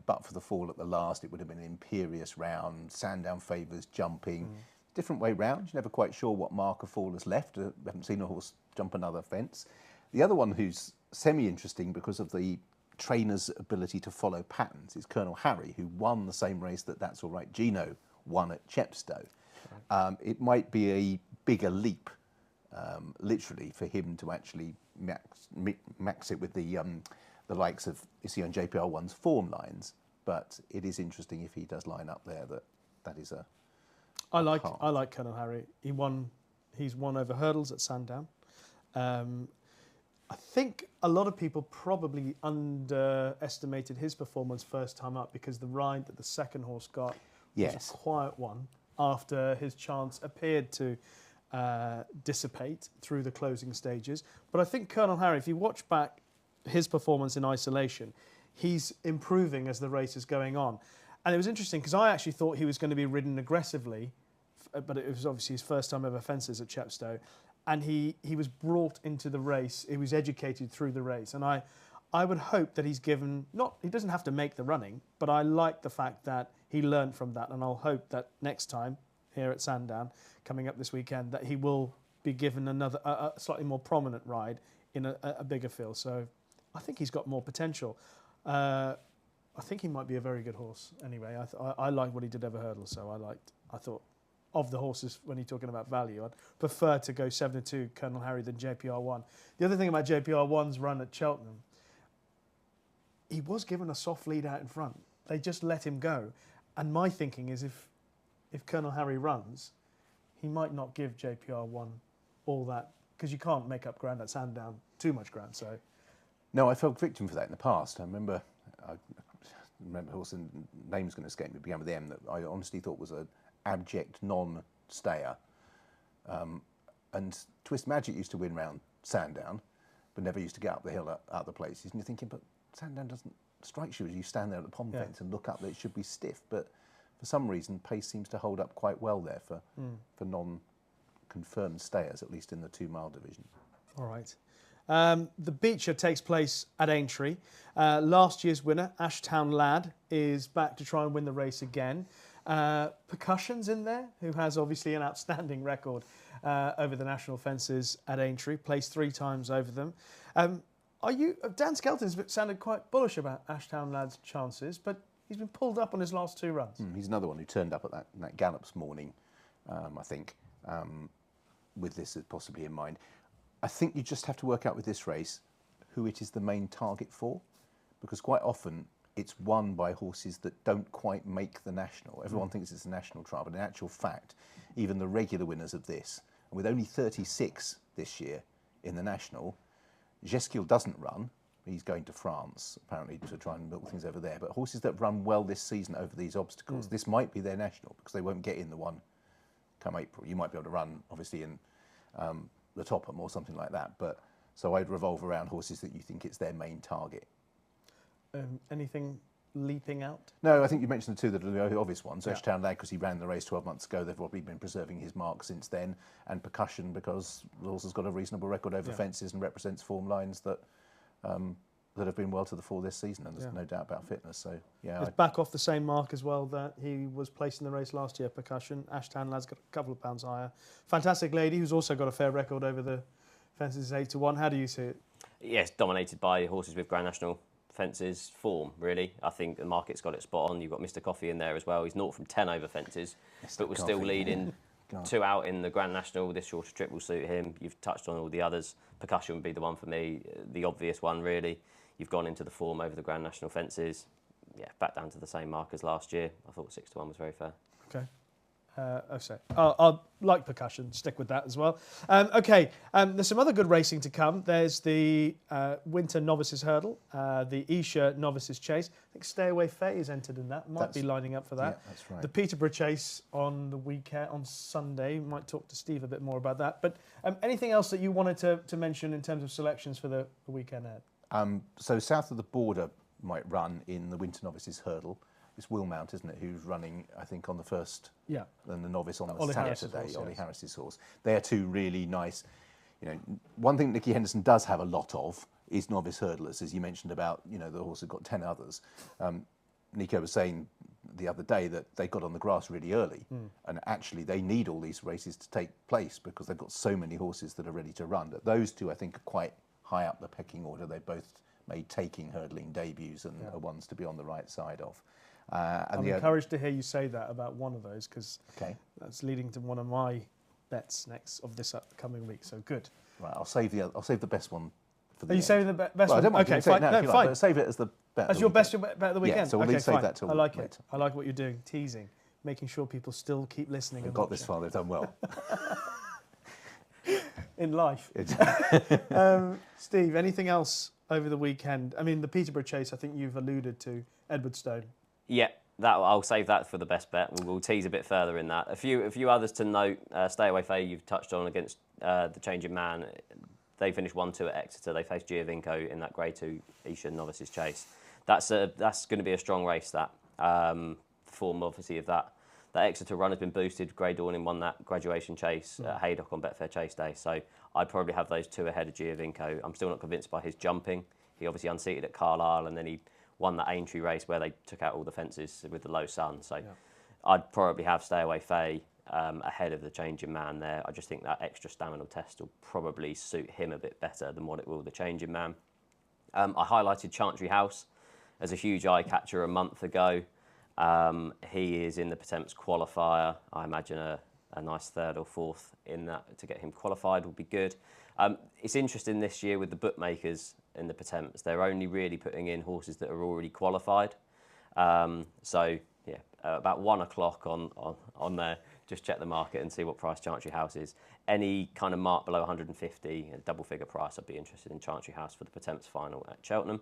but for the fall at the last, it would have been an imperious round, Sandown favours, jumping. Different way round. You're never quite sure what mark a fall has left. We haven't seen a horse jump another fence. The other one who's semi-interesting because of the trainer's ability to follow patterns is Colonel Harry, who won the same race That's All Right Gino won at Chepstow. It might be a bigger leap, literally, for him to actually max it with the likes of, you see on JPR1's form lines, but it is interesting if he does line up there that is a I like Colonel Harry. He's won over hurdles at Sandown. I think a lot of people probably underestimated his performance first time up because the ride that the second horse got was a quiet one after his chance appeared to dissipate through the closing stages. But I think Colonel Harry, if you watch back his performance in isolation, he's improving as the race is going on. And it was interesting because I actually thought he was going to be ridden aggressively, but it was obviously his first time ever fences at Chepstow. And he was brought into the race, he was educated through the race. And I would hope that he's given, he doesn't have to make the running, but I like the fact that he learned from that. And I'll hope that next time here at Sandown, coming up this weekend, that he will be given a slightly more prominent ride in a bigger field. So I think he's got more potential. I think he might be a very good horse anyway. I like what he did over hurdle, so I thought of the horses when you're talking about value, I'd prefer to go 7-2 Colonel Harry than JPR1. The other thing about JPR1's run at Cheltenham, he was given a soft lead out in front. They just let him go. And my thinking is if Colonel Harry runs, he might not give JPR1 all that, because you can't make up ground at Sandown, too much ground. So, no, I fell victim for that in the past. I remember a horse, and name's going to escape me, it began with M, that I honestly thought was an abject non-stayer. And Twist Magic used to win round Sandown, but never used to get up the hill at other places. And you're thinking, but Sandown doesn't strike you as you stand there at the pond fence and look up that it should be stiff. But for some reason, pace seems to hold up quite well there for non-confirmed stayers, at least in the 2 mile division. All right. The Beecher takes place at Aintree. Last year's winner, Ashtown Lad, is back to try and win the race again. Percussion's in there, who has obviously an outstanding record over the national fences at Aintree, placed 3 times over them. Dan Skelton's sounded quite bullish about Ashtown Lad's chances, but he's been pulled up on his last 2 runs. He's another one who turned up at that gallops morning, I think, with this possibly in mind. I think you just have to work out with this race who it is the main target for, because quite often it's won by horses that don't quite make the national. Everyone thinks it's a national trial, but in actual fact, even the regular winners of this, and with only 36 this year in the national, Jesquiel doesn't run. He's going to France, apparently, to try and milk things over there. But horses that run well this season over these obstacles, this might be their national, because they won't get in the one come April. You might be able to run, obviously, in the Topham or something like that. But so I'd revolve around horses that you think it's their main target. Anything leaping out? No, I think you mentioned the 2 that are the obvious ones. Ashtown Lad, because he ran the race 12 months ago. They've probably been preserving his mark since then. And Percussion, because the horse has got a reasonable record over fences and represents form lines that have been well to the fore this season. And there's no doubt about fitness. So, yeah. It's back off the same mark as well that he was placed in the race last year, Percussion. Ashtown Lad's got a couple of pounds higher. Fantastic Lady, who's also got a fair record over the fences, 8-1. How do you see it? Yes, dominated by horses with Grand National fences form, really. I think the market's got it spot on. You've got Mr. Coffee in there as well. He's 0 from 10 over fences, but was still leading 2 out in the Grand National. This shorter trip will suit him. You've touched on all the others. Percussion would be the one for me, the obvious one, really. You've gone into the form over the Grand National fences. Yeah, back down to the same mark as last year. I thought 6-1 was very fair. Okay. I'll like Percussion, stick with that as well. There's some other good racing to come. There's the Winter Novices Hurdle, the Esher Novices Chase. I think Stay Away Faye is entered in that. Might be lining up for that. Yeah, that's right. The Peterborough Chase on the weekend, on Sunday. Might talk to Steve a bit more about that. But anything else that you wanted to mention in terms of selections for the weekend ahead? So South of the Border might run in the Winter Novices Hurdle. It's Willmount, isn't it, who's running, I think, on the first, and the novice on the Saturday, Ollie Harris's horse. They're two really nice, one thing Nicky Henderson does have a lot of is novice hurdlers, as you mentioned about, the horse has got 10 others. Nico was saying the other day that they got on the grass really early, and actually they need all these races to take place because they've got so many horses that are ready to run. But those two, I think, are quite high up the pecking order. They both made taking hurdling debuts and are ones to be on the right side of. I'm encouraged to hear you say that about one of those because that's leading to one of my bets next of this upcoming week. So good. Right, I'll save the best one for the Are you end. saving the best one? I don't mind. Okay, fine. No, fine. But save it as the bet. As your best bet of the weekend. Yeah, so we'll save that till I like it. later. I like what you're doing, teasing, making sure people still keep listening. They've got this far. They've done well. In life. Steve, anything else over the weekend? I mean, the Peterborough Chase, I think you've alluded to Edwardstone. Yeah, I'll save that for the best bet. We'll tease a bit further in that. A few others to note. Stay Away Faye, you've touched on against the Changing Man. They finished 1-2 at Exeter. They faced Giovinco in that Grade 2 Esher Novices Chase. That's going to be a strong race. That form obviously of that Exeter run has been boosted. Grey Dawning won that graduation chase at Haydock on Betfair Chase Day. So I'd probably have those two ahead of Giovinco. I'm still not convinced by his jumping. He obviously unseated at Carlisle and then he won that Aintree race where they took out all the fences with the low sun. So I'd probably have Stay Away Faye ahead of the Changing Man there. I just think that extra stamina test will probably suit him a bit better than what it will the Changing Man. I highlighted Chantry House as a huge eye catcher a month ago. He is in the Pertemps qualifier. I imagine a nice third or fourth in that to get him qualified would be good. It's interesting this year with the bookmakers in the Pertemps. They're only really putting in horses that are already qualified. About 1 o'clock on there, just check the market and see what price Chantry House is. Any kind of mark below 150, a double figure price, I'd be interested in Chantry House for the Pertemps final at Cheltenham.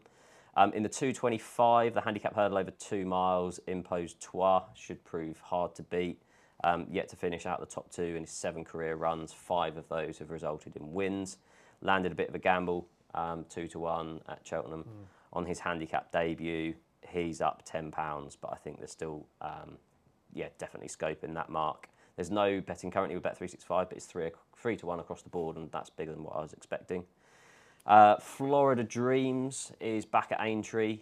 In the 225, the handicap hurdle over 2 miles, Imposed Trois should prove hard to beat. Yet to finish out the top 2 in his 7 career runs. 5 of those have resulted in wins. Landed a bit of a gamble, 2-1 at Cheltenham. On his handicap debut, he's up £10, but I think there's still, definitely scope in that mark. There's no betting currently with Bet365, but it's 3-1 across the board, and that's bigger than what I was expecting. Florida Dreams is back at Aintree.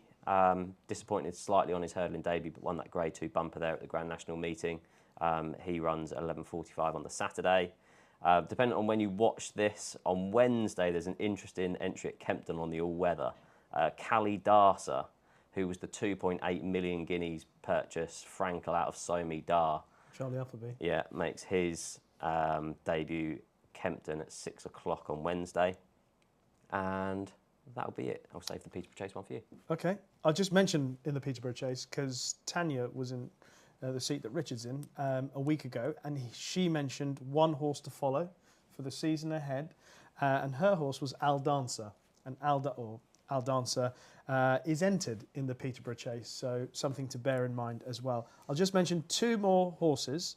Disappointed slightly on his hurdling debut, but won that Grade 2 bumper there at the Grand National meeting. He runs at 11:45 on the Saturday. Depending on when you watch this, on Wednesday there's an interesting entry at Kempton on the all-weather. Callie Darcer, who was the 2.8 million guineas purchase, Frankel out of Somi Dar. Charlie Appleby. Yeah, makes his debut Kempton at 6 o'clock on Wednesday. And that'll be it. I'll save the Peterborough Chase one for you. Okay. I'll just mention in the Peterborough Chase, because Tanya was in the seat that Richard's in a week ago, and she mentioned one horse to follow for the season ahead, and her horse was Al Dancer. And Al Dancer is entered in the Peterborough Chase, so something to bear in mind as well. I'll just mention 2 more horses,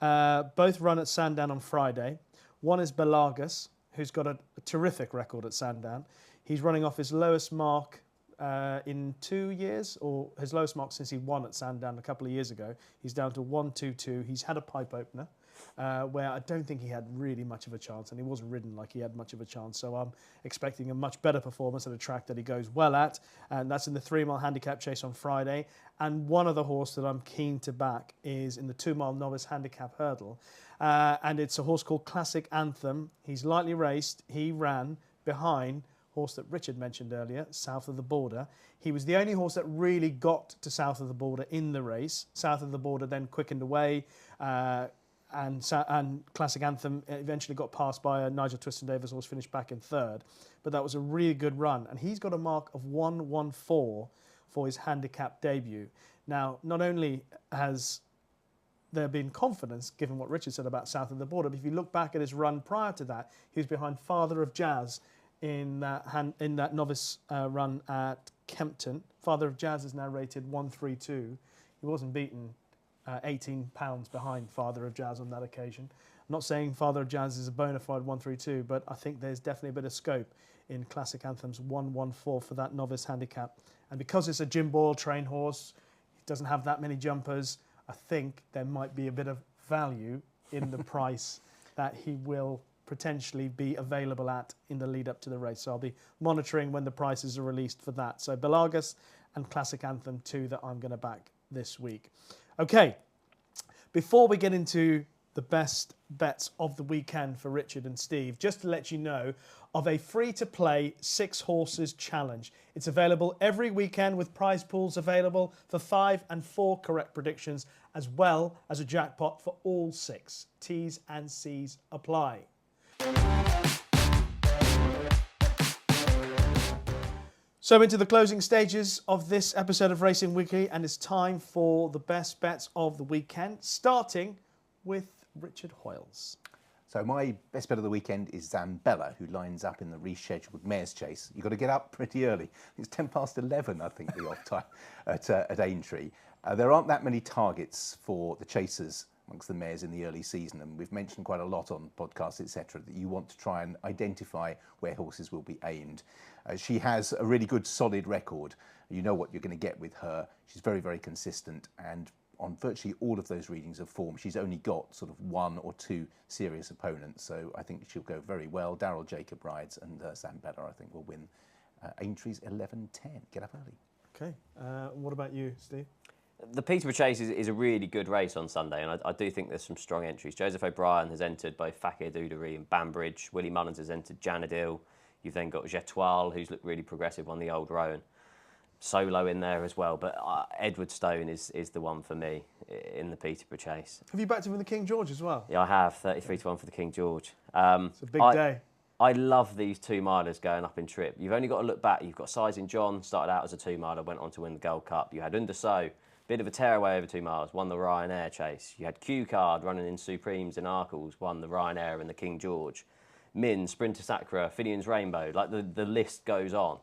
both run at Sandown on Friday. One is Belagus, who's got a terrific record at Sandown. He's running off his lowest mark in 2 years, or his lowest mark since he won at Sandown a couple of years ago. He's down to 1-2-2. He's had a pipe opener where I don't think he had really much of a chance, and he wasn't ridden like he had much of a chance. So I'm expecting a much better performance at a track that he goes well at, and that's in the 3-mile handicap chase on Friday. And one other horse that I'm keen to back is in the 2-mile novice handicap hurdle, and it's a horse called Classic Anthem. He's lightly raced. He ran behind horse that Richard mentioned earlier, South of the Border. He was the only horse that really got to South of the Border in the race. South of the Border then quickened away, and Classic Anthem eventually got passed by a Nigel Twiston-Davies horse, finished back in third. But that was a really good run, and he's got a mark of 1:14 for his handicap debut. Now, not only has there been confidence, given what Richard said about South of the Border, but if you look back at his run prior to that, he was behind Father of Jazz in that novice run at Kempton. Father of Jazz is now rated 132. He wasn't beaten 18 pounds behind Father of Jazz on that occasion. I'm not saying Father of Jazz is a bona fide 132, but I think there's definitely a bit of scope in Classic Anthem's 1:14 for that novice handicap. And because it's a Jim Boyle trained horse, he doesn't have that many jumpers, I think there might be a bit of value in the price that he will potentially be available at in the lead up to the race. So I'll be monitoring when the prices are released for that. So Belagus and Classic Anthem, two that I'm going to back this week. Okay, before we get into the best bets of the weekend for Richard and Steve, just to let you know of a free-to-play 6 horses challenge. It's available every weekend with prize pools available for 5 and 4 correct predictions, as well as a jackpot for all 6. T's and C's apply. So into the closing stages of this episode of Racing Weekly, and it's time for the best bets of the weekend, starting with Richard Hoiles. So my best bet of the weekend is Zambella, who lines up in the rescheduled Mares Chase. You've got to get up pretty early. It's 11:10, I think, the off time at Aintree. There aren't that many targets for the chasers amongst the mares in the early season, and we've mentioned quite a lot on podcasts, etc., that you want to try and identify where horses will be aimed. She has a really good, solid record. You know what you're going to get with her. She's very, very consistent, and on virtually all of those readings of form, she's only got sort of 1 or 2 serious opponents. So I think she'll go very well. Daryl Jacob rides, and Zambella, I think, will win Aintree's 11:10. Get up early. Okay. What about you, Steve? The Peterborough Chase is a really good race on Sunday, and I do think there's some strong entries. Joseph O'Brien has entered both Fakir Dudery and Banbridge. Willie Mullins has entered Janadil. You've then got Jetoile, who's looked really progressive on the Old Roan. Solo in there as well, but Edward Stone is the one for me in the Peterborough Chase. Have you backed him in the King George as well? Yeah, I have, 33-1 for the King George. It's a big day. I love these 2-milers going up in trip. You've only got to look back. You've got Sizing John, started out as a 2-miler, went on to win the Gold Cup. You had Underso, bit of a tearaway over 2 miles, won the Ryanair Chase. You had Q Card running in Supremes and Arkles, won the Ryanair and the King George. Min, Sprinter Sacra, Finian's Rainbow, like the list goes on.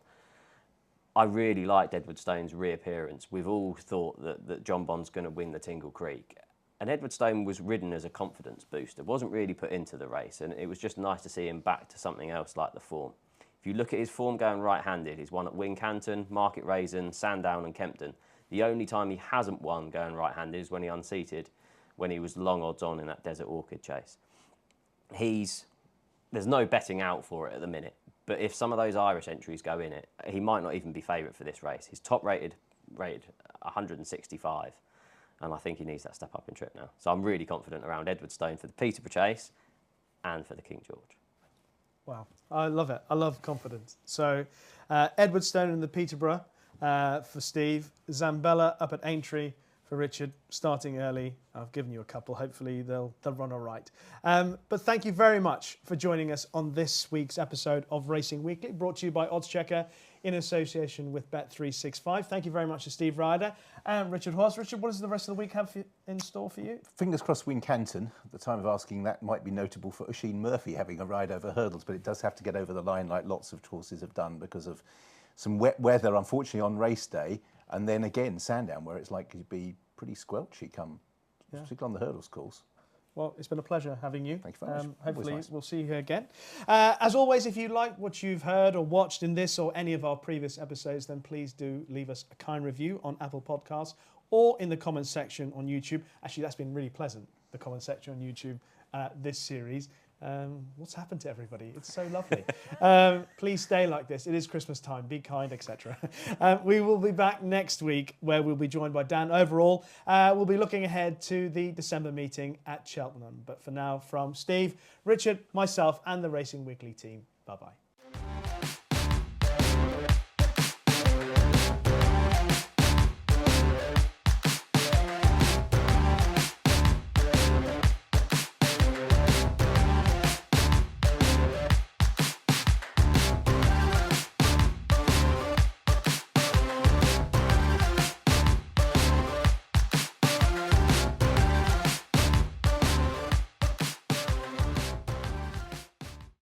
I really liked Edward Stone's reappearance. We've all thought that John Bond's going to win the Tingle Creek. And Edward Stone was ridden as a confidence booster, wasn't really put into the race, and it was just nice to see him back to something else like the form. If you look at his form going right-handed, he's won at Wincanton, Market Raisin, Sandown and Kempton. The only time he hasn't won going right-handed is when he unseated, when he was long odds on in that Desert Orchid Chase. There's no betting out for it at the minute, but if some of those Irish entries go in it, he might not even be favourite for this race. He's top rated 165, and I think he needs that step up in trip now. So I'm really confident around Edward Stone for the Peterborough Chase and for the King George. Wow, I love it. I love confidence. So Edward Stone in the Peterborough for Steve, Zambella up at Aintree for Richard, starting early. I've given you a couple. Hopefully they'll run all right. But thank you very much for joining us on this week's episode of Racing Weekly, brought to you by oddschecker in association with Bet365. Thank you very much to Steve Ryder and Richard Hoiles. Richard, what does the rest of the week have in store for you? Fingers crossed Wincanton. At the time of asking, that might be notable for Oisin Murphy having a ride over hurdles, but it does have to get over the line like lots of horses have done because of some wet weather, unfortunately, on race day. And then again, Sandown, where it's likely to be pretty squelchy particularly on the hurdles course. Well, it's been a pleasure having you. Thank you very much. Hopefully Nice. we'll see you here again. As always, if you like what you've heard or watched in this or any of our previous episodes, then please do leave us a kind review on Apple Podcasts or in the comments section on YouTube. Actually, that's been really pleasant, the comment section on YouTube this series. What's happened to everybody? It's so lovely. Please stay like this. It is Christmas time. Be kind, etc. We will be back next week where we'll be joined by Dan Overall. We'll be looking ahead to the December meeting at Cheltenham. But for now, from Steve, Richard, myself and the Racing Weekly team, bye-bye.